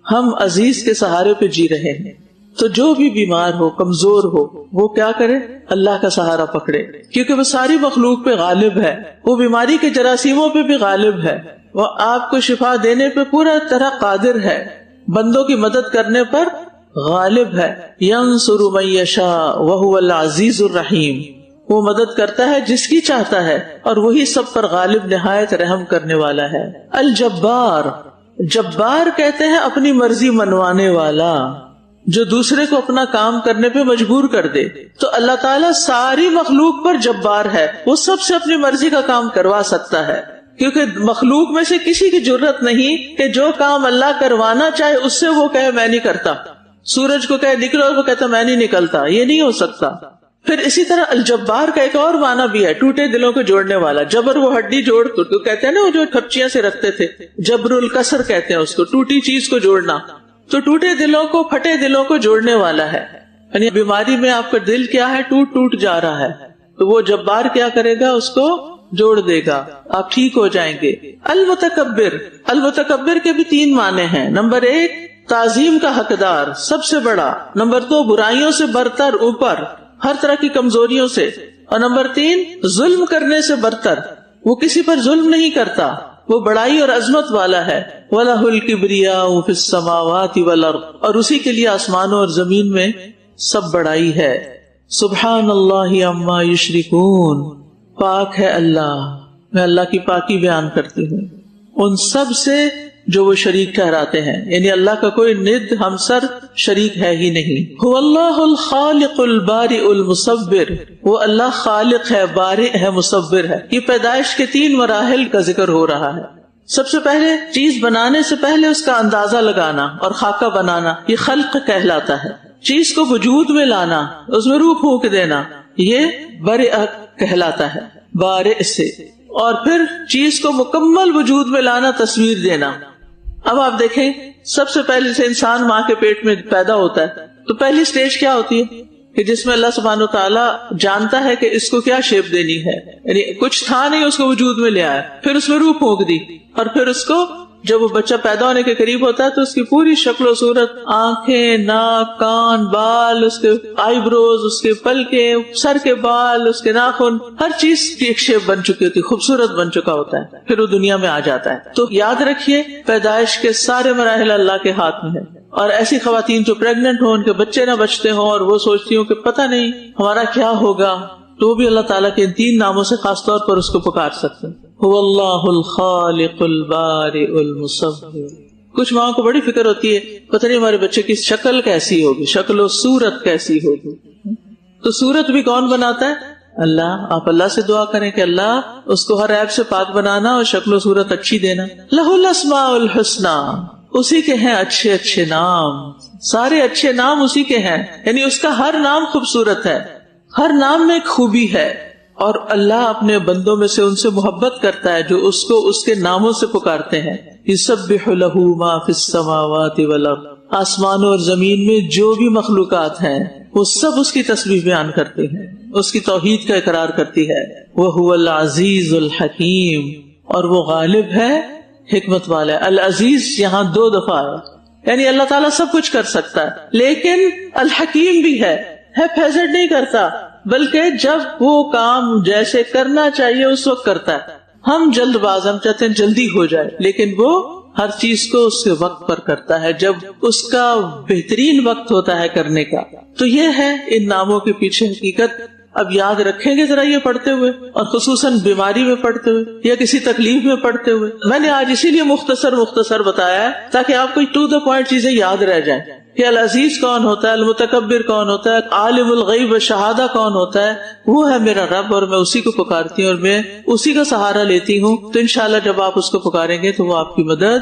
Speaker 2: ہم عزیز کے سہارے پہ جی رہے ہیں، تو جو بھی بیمار ہو، کمزور ہو، وہ کیا کرے؟ اللہ کا سہارا پکڑے، کیونکہ وہ ساری مخلوق پہ غالب ہے، وہ بیماری کے جراثیموں پہ بھی غالب ہے، وہ آپ کو شفا دینے پہ پورا طرح قادر ہے، بندوں کی مدد کرنے پر غالب ہے. ینصر من یشاء وہو العزیز الرحیم، وہ مدد کرتا ہے جس کی چاہتا ہے اور وہی سب پر غالب، نہایت رحم کرنے والا ہے. الجبار، جبار کہتے ہیں اپنی مرضی منوانے والا، جو دوسرے کو اپنا کام کرنے پہ مجبور کر دے. تو اللہ تعالیٰ ساری مخلوق پر جبار ہے، وہ سب سے اپنی مرضی کا کام کروا سکتا ہے، کیونکہ مخلوق میں سے کسی کی جرت نہیں کہ جو کام اللہ کروانا چاہے اس سے وہ کہے میں نہیں کرتا. سورج کو کہے نکلو، وہ کہتا میں نہیں نکلتا، یہ نہیں ہو سکتا. پھر اسی طرح الجبار کا ایک اور معنی بھی ہے، ٹوٹے دلوں کو جوڑنے والا. جبر وہ ہڈی جوڑ تو کہتے ہیں نا، وہ جو کھپچیاں سے رکھتے تھے، جبر الکسر کہتے ہیں اس کو، ٹوٹی چیز کو جوڑنا. تو ٹوٹے دلوں کو، پھٹے دلوں کو جوڑنے والا ہے. یعنی بیماری میں آپ کا دل کیا ہے، ٹوٹ جا رہا ہے، تو وہ جبار کیا کرے گا، اس کو جوڑ دے گا، آپ ٹھیک ہو جائیں گے. المتکبر، المتکبر کے بھی 3 معنی ہیں. نمبر 1 تعظیم کا حقدار، سب سے بڑا. نمبر 2 برائیوں سے برتر، اوپر، ہر طرح کی کمزوریوں سے. اور نمبر 3 ظلم کرنے سے برتر، وہ کسی پر ظلم نہیں کرتا، وہ بڑائی اور عظمت والا ہے. وَلَهُ الْكِبْرِيَاءُ فِي السَّمَاوَاتِ وَالْأَرْضِ، اور اسی کے لیے آسمانوں اور زمین میں سب بڑائی ہے. سبحان اللہ عما یشرکون، پاک ہے اللہ، میں اللہ کی پاکی بیان کرتی ہوں ان سب سے جو وہ شریک ٹھہراتے ہیں. یعنی اللہ کا کوئی ند، ہمسر، شریک ہے ہی نہیں. هو اللہ الخالق البارئ المصور، وہ اللہ خالق ہے، بارئ ہے، مصور ہے. یہ پیدائش کے 3 مراحل کا ذکر ہو رہا ہے. سب سے پہلے چیز بنانے سے پہلے اس کا اندازہ لگانا اور خاکہ بنانا، یہ خلق کہلاتا ہے. چیز کو وجود میں لانا، اس میں روح پھونک دینا، یہ برئ کہلاتا ہے، بارئ سے. اور پھر چیز کو مکمل وجود میں لانا، تصویر دینا. اب آپ دیکھیں، سب سے پہلے سے انسان ماں کے پیٹ میں پیدا ہوتا ہے، تو پہلی سٹیج کیا ہوتی ہے کہ جس میں اللہ سبحانہ وتعالیٰ جانتا ہے کہ اس کو کیا شیپ دینی ہے. یعنی کچھ تھا نہیں، اس کو وجود میں لے آیا، پھر اس میں روح پھونک دی، اور پھر اس کو جب وہ بچہ پیدا ہونے کے قریب ہوتا ہے تو اس کی پوری شکل و صورت، آنکھیں، ناک، کان، بال، اس کے آئی بروز، اس کے پلکیں، سر کے بال، اس کے ناخن، ہر چیز کی ایک شیپ بن چکی ہوتی ہے، خوبصورت بن چکا ہوتا ہے. پھر وہ دنیا میں آ جاتا ہے. تو یاد رکھیے، پیدائش کے سارے مراحل اللہ کے ہاتھ میں ہے. اور ایسی خواتین جو پریگننٹ ہوں، ان کے بچے نہ بچتے ہوں اور وہ سوچتی ہوں کہ پتہ نہیں ہمارا کیا ہوگا، تو بھی اللہ تعالیٰ کے ان 3 ناموں سے خاص طور پر اس کو پکار سکتے ہیں. هو اللہ الخالق البارئ المصور. کچھ ماں کو بڑی فکر ہوتی ہے، پتہ نہیں ہمارے بچے کی شکل کیسی ہوگی، شکل و صورت کیسی ہوگی. تو صورت بھی کون بناتا ہے؟ اللہ. آپ اللہ سے دعا کریں کہ اللہ اس کو ہر عیب سے پاک بنانا اور شکل و صورت اچھی دینا. لہ الاسماء الحسنی، اسی کے ہیں اچھے اچھے نام. سارے اچھے نام اسی کے ہیں، یعنی اس کا ہر نام خوبصورت ہے، ہر نام میں ایک خوبی ہے، اور اللہ اپنے بندوں میں سے ان سے محبت کرتا ہے جو اس کو اس کے ناموں سے پکارتے ہیں. یسبح لہ ما فی السماوات والارض، آسمانوں اور زمین میں جو بھی مخلوقات ہیں وہ سب اس کی تسبیح بیان کرتے ہیں، اس کی توحید کا اقرار کرتی ہے. وَهُوَ الْعَزِيزُ الْحَكِيمُ، اور وہ غالب ہے، حکمت والا ہے. العزیز یہاں 2 دفعہ ہے، یعنی اللہ تعالیٰ سب کچھ کر سکتا ہے، لیکن الحکیم بھی ہے پیزنٹ نہیں کرتا، بلکہ جب وہ کام جیسے کرنا چاہیے اس وقت کرتا ہے. ہم جلد باز، ہم چاہتے ہیں جلدی ہو جائے، لیکن وہ ہر چیز کو اس کے وقت پر کرتا ہے جب اس کا بہترین وقت ہوتا ہے کرنے کا. تو یہ ہے ان ناموں کے پیچھے حقیقت. اب یاد رکھیں گے ذرا یہ پڑھتے ہوئے، اور خصوصاً بیماری میں پڑھتے ہوئے یا کسی تکلیف میں پڑھتے ہوئے. میں نے آج اسی لیے مختصر بتایا ہے تاکہ آپ کو ٹو دا پوائنٹ چیزیں یاد رہ جائیں کہ العزیز کون ہوتا ہے، المتکبر کون ہوتا ہے، عالم الغیب شہادہ کون ہوتا ہے. وہ ہے میرا رب، اور میں اسی کو پکارتی ہوں اور میں اسی کا سہارا لیتی ہوں. تو انشاءاللہ جب آپ اس کو پکاریں گے تو وہ آپ کی مدد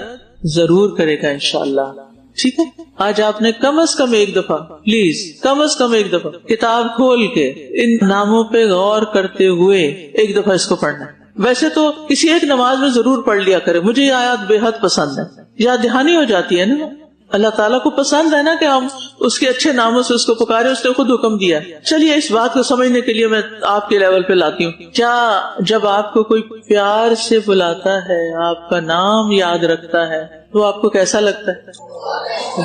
Speaker 2: ضرور کرے گا انشاءاللہ. ٹھیک ہے، آج آپ نے کم از کم ایک دفعہ، پلیز کم از کم ایک دفعہ کتاب کھول کے ان ناموں پہ غور کرتے ہوئے ایک دفعہ اس کو پڑھنا ہے. ویسے تو کسی ایک نماز میں ضرور پڑھ لیا کرے. مجھے یہ آیات بے حد پسند ہے، یاد دہانی ہو جاتی ہے نا. اللہ تعالیٰ کو پسند ہے نا کہ ہم اس کے اچھے ناموں سے اس کو پکارے، اس نے خود حکم دیا. چلیے اس بات کو سمجھنے کے لیے میں آپ کے لیول پہ لاتی ہوں. کیا جب آپ کو کوئی پیار سے بلاتا ہے، آپ کا نام یاد رکھتا ہے، تو آپ کو کیسا لگتا ہے؟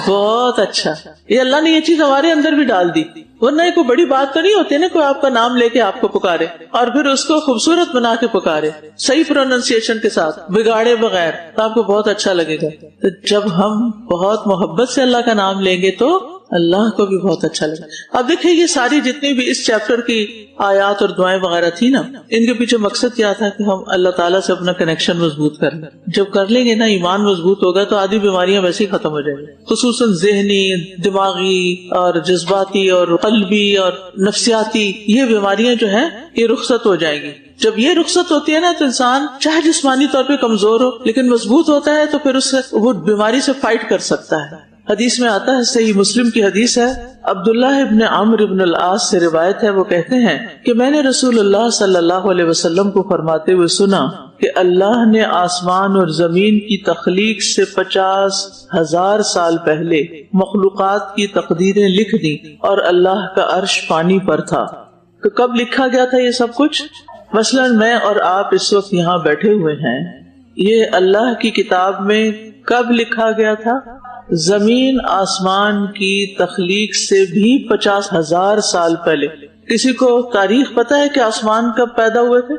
Speaker 2: بہت اچھا. یہ اللہ نے یہ چیز ہمارے اندر بھی ڈال دی، ورنہ کوئی بڑی بات تو نہیں ہوتی نا کوئی آپ کا نام لے کے آپ کو پکارے اور پھر اس کو خوبصورت بنا کے پکارے، صحیح پروننسیشن کے ساتھ، بگاڑے بغیر، تو آپ کو بہت اچھا لگے گا. تو جب ہم بہت محبت سے اللہ کا نام لیں گے تو اللہ کو بھی بہت اچھا لگا. اب دیکھیں یہ ساری جتنی بھی اس چیپٹر کی آیات اور دعائیں وغیرہ تھی نا، ان کے پیچھے مقصد کیا تھا کہ ہم اللہ تعالیٰ سے اپنا کنیکشن مضبوط کر لیں. جب کر لیں گے نا، ایمان مضبوط ہوگا تو آدھی بیماریاں ویسے ہی ختم ہو جائیں گی، خصوصاً ذہنی، دماغی اور جذباتی اور قلبی اور نفسیاتی یہ بیماریاں جو ہیں یہ رخصت ہو جائیں گی. جب یہ رخصت ہوتی ہے نا تو انسان چاہے جسمانی طور پہ کمزور ہو لیکن مضبوط ہوتا ہے، تو پھر اس سے وہ بیماری سے فائٹ کر سکتا ہے. حدیث میں آتا ہے، صحیح مسلم کی حدیث ہے، عبداللہ ابن عمرو ابن العاص سے روایت ہے، وہ کہتے ہیں کہ میں نے رسول اللہ صلی اللہ علیہ وسلم کو فرماتے ہوئے سنا کہ اللہ نے آسمان اور زمین کی تخلیق سے 50,000 سال پہلے مخلوقات کی تقدیریں لکھ دی اور اللہ کا عرش پانی پر تھا. تو کب لکھا گیا تھا یہ سب کچھ؟ مثلاً میں اور آپ اس وقت یہاں بیٹھے ہوئے ہیں، یہ اللہ کی کتاب میں کب لکھا گیا تھا؟ زمین آسمان کی تخلیق سے بھی 50,000 سال پہلے. کسی کو تاریخ پتہ ہے کہ آسمان کب پیدا ہوئے تھے؟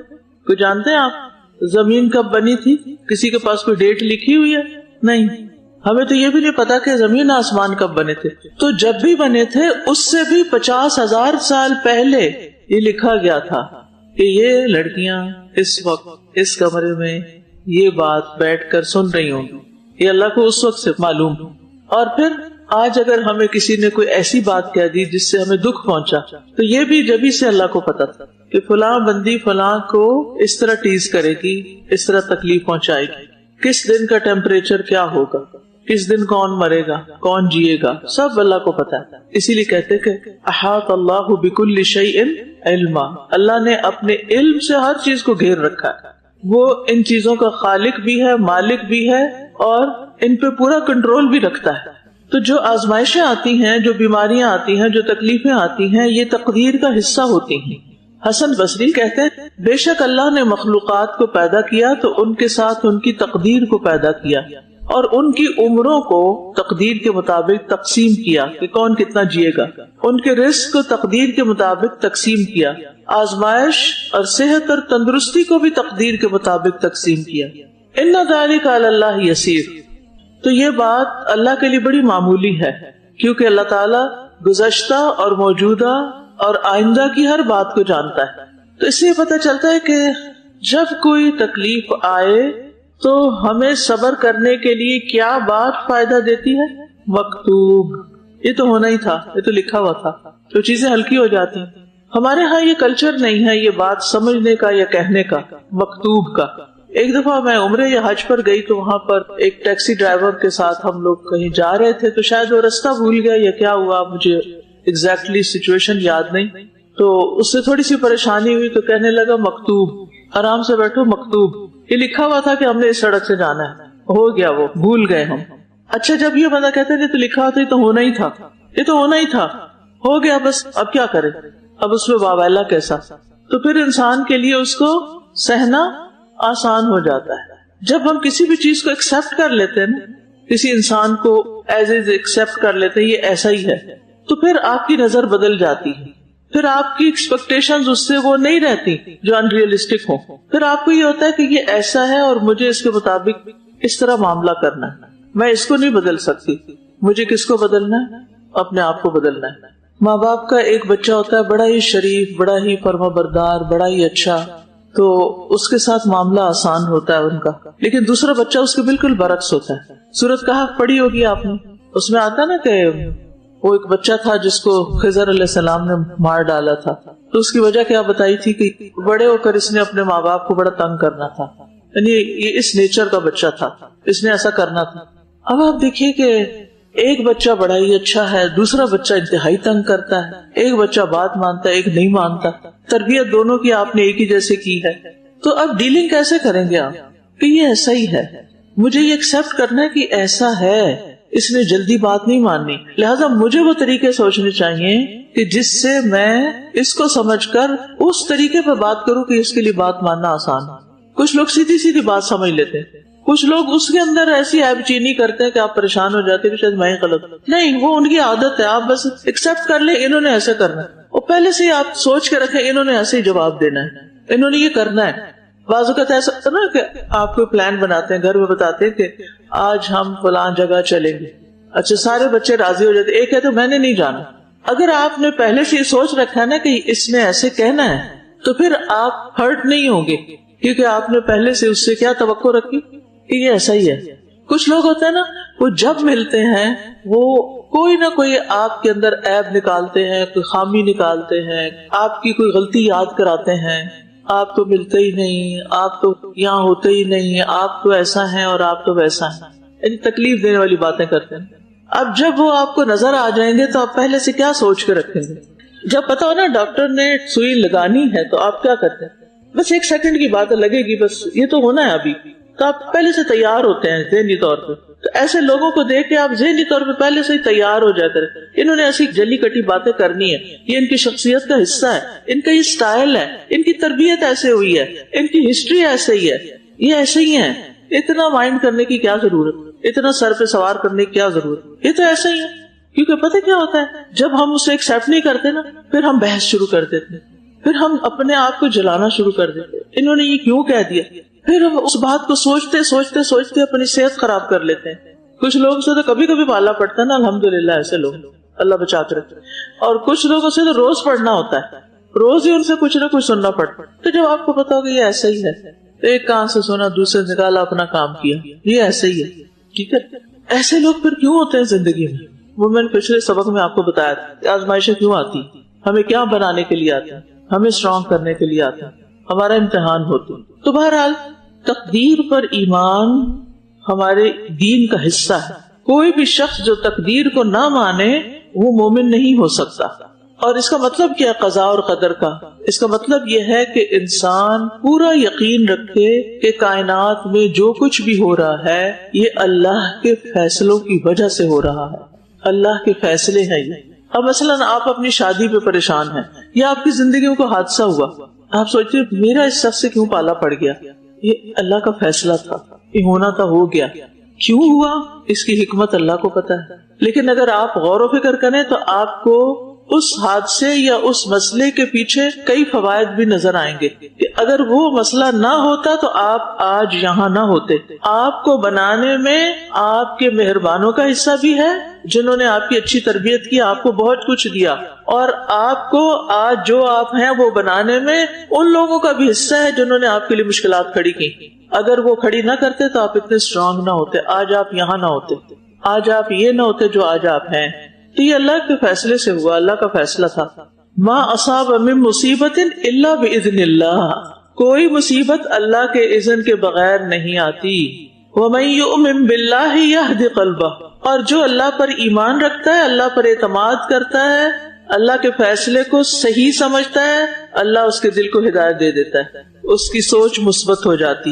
Speaker 2: کوئی جانتے ہیں آپ؟ زمین کب بنی تھی؟ کسی کے پاس کوئی ڈیٹ لکھی ہوئی ہے؟ نہیں. ہمیں تو یہ بھی نہیں پتا کہ زمین آسمان کب بنے تھے. تو جب بھی بنے تھے اس سے بھی 50,000 سال پہلے یہ لکھا گیا تھا کہ یہ لڑکیاں اس وقت اس کمرے میں یہ بات بیٹھ کر سن رہی ہوں گی. یہ اللہ کو اس وقت سے معلوم. اور پھر آج اگر ہمیں کسی نے کوئی ایسی بات کہہ دی جس سے ہمیں دکھ پہنچا تو یہ بھی جبھی سے اللہ کو پتا تھا کہ فلاں بندی فلاں کو اس طرح ٹیز کرے گی، اس طرح تکلیف پہنچائے گی، کس دن کا ٹیمپریچر کیا ہوگا، کس دن کون مرے گا، کون جیے گا، سب اللہ کو پتا ہے. اسی لیے کہتے کہ احاط اللہ بکل شیء علما، اللہ نے اپنے علم سے ہر چیز کو گھیر رکھا ہے. وہ ان چیزوں کا خالق بھی ہے، مالک بھی ہے، اور ان پہ پورا کنٹرول بھی رکھتا ہے. تو جو آزمائشیں آتی ہیں، جو بیماریاں آتی ہیں، جو تکلیفیں آتی ہیں، یہ تقدیر کا حصہ ہوتی ہیں. حسن بصری کہتے ہیں بے شک اللہ نے مخلوقات کو پیدا کیا تو ان کے ساتھ ان کی تقدیر کو پیدا کیا اور ان کی عمروں کو تقدیر کے مطابق تقسیم کیا کہ کون کتنا جیے گا، ان کے رزق کو تقدیر کے مطابق تقسیم کیا، آزمائش اور صحت اور تندرستی کو بھی تقدیر کے مطابق تقسیم کیا. ان ذالک علی اللہ یسیر. تو یہ بات اللہ کے لیے بڑی معمولی ہے کیونکہ اللہ تعالیٰ گزشتہ اور موجودہ اور آئندہ کی ہر بات کو جانتا ہے. تو اس سے پتہ چلتا ہے کہ جب کوئی تکلیف آئے تو ہمیں صبر کرنے کے لیے کیا بات فائدہ دیتی ہے؟ مکتوب. یہ تو ہونا ہی تھا، یہ تو لکھا ہوا تھا، تو چیزیں ہلکی ہو جاتی ہیں. ہمارے ہاں یہ کلچر نہیں ہے یہ بات سمجھنے کا یا کہنے کا، مکتوب کا. ایک دفعہ میں عمرے یا حج پر گئی تو وہاں پر ایک ٹیکسی ڈرائیور کے ساتھ ہم لوگ کہیں جا رہے تھے، تو شاید وہ راستہ بھول گیا یا کیا ہوا، مجھے ایگزیکٹلی سچویشن یاد نہیں. تو اس سے تھوڑی سی پریشانی ہوئی تو کہنے لگا مکتوب، آرام سے بیٹھو مکتوب، یہ لکھا ہوا تھا کہ ہم نے اس سڑک سے جانا ہے. ہو گیا، وہ بھول گئے ہم. اچھا جب یہ بندہ کہتے ہیں تو لکھا ہوتا یہ تو ہونا ہی تھا، یہ تو ہونا ہی تھا، ہو گیا بس، اب کیا کرے، اب اس میں واویلا کیسا. تو پھر انسان کے لیے اس کو سہنا آسان ہو جاتا ہے. جب ہم کسی بھی چیز کو ایکسپٹ کر لیتے ہیں نا، کسی انسان کو ایز از ایکسپٹ کر لیتے ہیں یہ ایسا ہی ہے، تو پھر آپ کی نظر بدل جاتی ہے، پھر آپ کی ایکسپیکٹیشنز اس سے وہ نہیں رہتی جو ان ریئلسٹک ہو. پھر آپ کو یہ ہوتا ہے کہ یہ ایسا ہے اور مجھے اس کے مطابق اس طرح معاملہ کرنا ہے، میں اس کو نہیں بدل سکتی. مجھے کس کو بدلنا ہے؟ اپنے آپ کو بدلنا ہے. ماں باپ کا ایک بچہ ہوتا ہے بڑا ہی شریف، بڑا ہی فرما بردار، بڑا ہی اچھا، تو اس کے ساتھ معاملہ آسان ہوتا ہے ان کا. لیکن دوسرا بچہ اس کے بالکل برعکس ہوتا ہے. سورۃ کہف پڑھی ہوگی آپ نے، اس میں آتا نا کہ وہ ایک بچہ تھا جس کو خضر علیہ السلام نے مار ڈالا تھا، تو اس کی وجہ کیا بتائی تھی کہ بڑے ہو کر اس نے اپنے ماں باپ کو بڑا تنگ کرنا تھا، یعنی یہ اس نیچر کا بچہ تھا، اس نے ایسا کرنا تھا. اب آپ دیکھیے کہ ایک بچہ بڑا ہی اچھا ہے، دوسرا بچہ انتہائی تنگ کرتا ہے، ایک بچہ بات مانتا ہے، ایک نہیں مانتا. تربیت دونوں کی آپ نے ایک ہی جیسے کی ہے، تو اب ڈیلنگ کیسے کریں گے آپ کہ یہ ایسا ہی ہے، مجھے یہ ایکسپٹ کرنا ہے کہ ایسا ہے، اس نے جلدی بات نہیں ماننی. لہٰذا مجھے وہ طریقے سوچنے چاہیے کہ جس سے میں اس کو سمجھ کر اس طریقے پہ بات کروں کہ اس کے لیے بات ماننا آسان ہے. کچھ لوگ سیدھی سیدھی بات سمجھ لیتے ہیں، کچھ لوگ اس کے اندر ایسی عیب چینی کرتے ہیں کہ آپ پریشان ہو جاتے ہیں کہ شاید میں ہی غلط نہیں، وہ ان کی عادت ہے، آپ بس ایکسپٹ کر لیں انہوں نے ایسا کرنا ہے، اور پہلے سے ہی آپ سوچ کے رکھیں انہوں نے ایسے ہی جواب دینا ہے، انہوں نے یہ کرنا ہے. بعض اوقات ایسا ہوتا نا کہ آپ کو پلان بناتے ہیں، گھر میں بتاتے ہیں کہ آج ہم فلاں جگہ چلیں گے. اچھا سارے بچے راضی ہو جاتے، ایک ہے تو میں نے نہیں جانا. اگر آپ نے پہلے سے یہ سوچ رکھا ہے نا کہ اس نے ایسے کہنا ہے تو پھر آپ ہرٹ نہیں ہوں گے، کیونکہ آپ نے پہلے سے اس سے کیا توقع رکھی کہ یہ ایسا ہی ہے. کچھ لوگ ہوتے ہیں نا، وہ جب ملتے ہیں وہ کوئی نہ کوئی آپ کے اندر عیب نکالتے ہیں، کوئی خامی نکالتے ہیں، آپ کی کوئی غلطی یاد کراتے ہیں. آپ تو ملتے ہی نہیں، آپ تو یہاں ہوتے ہی نہیں، آپ تو ایسا ہے اور آپ تو ویسا ہے، یعنی تکلیف دینے والی باتیں کرتے ہیں. اب جب وہ آپ کو نظر آ جائیں گے تو آپ پہلے سے کیا سوچ کے رکھیں گے؟ جب پتا ہو نا ڈاکٹر نے سوئی لگانی ہے تو آپ کیا کرتے ہیں؟ بس 1 سیکنڈ کی بات لگے گی، بس یہ تو ہونا ہے ابھی، تو آپ پہلے سے تیار ہوتے ہیں ذہنی طور پہ. تو ایسے لوگوں کو دیکھ کے آپ ذہنی طور پہ پہلے سے ہی تیار ہو جا کر، انہوں نے ایسی جلی کٹی باتیں کرنی ہے، یہ ان کی شخصیت کا حصہ ہے، ان کا یہ سٹائل ہے، ان کی تربیت ایسے ہوئی ہے، ان کی ہسٹری ایسے ہی ہے، یہ ایسے ہی ہے. اتنا مائنڈ کرنے کی کیا ضرورت، اتنا سر پہ سوار کرنے کی کیا ضرورت، یہ تو ایسا ہی ہے. کیونکہ پتہ کیا ہوتا ہے، جب ہم اسے ایکسپٹ نہیں کرتے نا، پھر ہم بحث شروع کر دیتے، پھر ہم اپنے آپ کو جلانا شروع کر دیتے، انہوں نے یہ کیوں کہہ دیا، پھر ہم اس بات کو سوچتے سوچتے سوچتے اپنی صحت خراب کر لیتے ہیں. کچھ لوگوں سے تو کبھی کبھی پالا پڑتا ہے نا، الحمدللہ ایسے لوگ اللہ بچا کر رکھے، اور کچھ لوگوں سے تو روز پڑھنا ہوتا ہے، روز ہی ان سے کچھ نہ کچھ سننا پڑتا ہے. تو جب آپ کو پتا ہوگا یہ ایسا ہی ہے، ایک کان سے سنا دوسرے نکالا اپنا کام کیا، یہ ایسے ہی ہے. ٹھیک ہے، ایسے لوگ پھر کیوں ہوتے ہیں زندگی میں؟ وہ میں نے پچھلے سبق میں آپ کو بتایا تھا، آزمائشیں کیوں آتی، ہمیں کیا بنانے کے لیے آتے ہیں، ہمیں اسٹرانگ کرنے کے لیے آتے ہیں، ہمارا امتحان ہوتے ہیں. تو بہرحال تقدیر پر ایمان ہمارے دین کا حصہ ہے. کوئی بھی شخص جو تقدیر کو نہ مانے وہ مومن نہیں ہو سکتا. اور اس کا مطلب کیا ہے قضاء اور قدر کا؟ اس کا مطلب یہ ہے کہ انسان پورا یقین رکھے کہ کائنات میں جو کچھ بھی ہو رہا ہے یہ اللہ کے فیصلوں کی وجہ سے ہو رہا ہے، اللہ کے فیصلے ہیں یہ. اب مثلاً آپ اپنی شادی پہ پریشان ہیں یا آپ کی زندگی میں کوئی حادثہ ہوا، آپ سوچتے میرا اس شخص سے کیوں پالا پڑ گیا، یہ اللہ کا فیصلہ تھا، یہ ہونا تھا، ہو گیا. کیوں ہوا اس کی حکمت اللہ کو پتا ہے. لیکن اگر آپ غور و فکر کریں تو آپ کو اس حادثے یا اس مسئلے کے پیچھے کئی فوائد بھی نظر آئیں گے کہ اگر وہ مسئلہ نہ ہوتا تو آپ آج یہاں نہ ہوتے. آپ کو بنانے میں آپ کے مہربانوں کا حصہ بھی ہے جنہوں نے آپ کی اچھی تربیت کی، آپ کو بہت کچھ دیا، اور آپ کو آج جو آپ ہیں وہ بنانے میں ان لوگوں کا بھی حصہ ہے جنہوں نے آپ کے لیے مشکلات کھڑی کی. اگر وہ کھڑی نہ کرتے تو آپ اتنے اسٹرانگ نہ ہوتے، آج آپ یہاں نہ ہوتے، آج آپ یہ نہ ہوتے جو آج آپ ہیں. تو یہ اللہ کے فیصلے سے ہوا، اللہ کا فیصلہ تھا. ما اصاب من مصیبت الا باذن اللہ، کوئی مصیبت اللہ کے اذن کے بغیر نہیں آتی. وَمَن يُؤْمِن بِاللَّهِ يَهْدِ قَلْبَهُ، اور جو اللہ پر ایمان رکھتا ہے، اللہ پر اعتماد کرتا ہے، اللہ کے فیصلے کو صحیح سمجھتا ہے، اللہ اس کے دل کو ہدایت دے دیتا ہے، اس کی سوچ مثبت ہو جاتی ہے.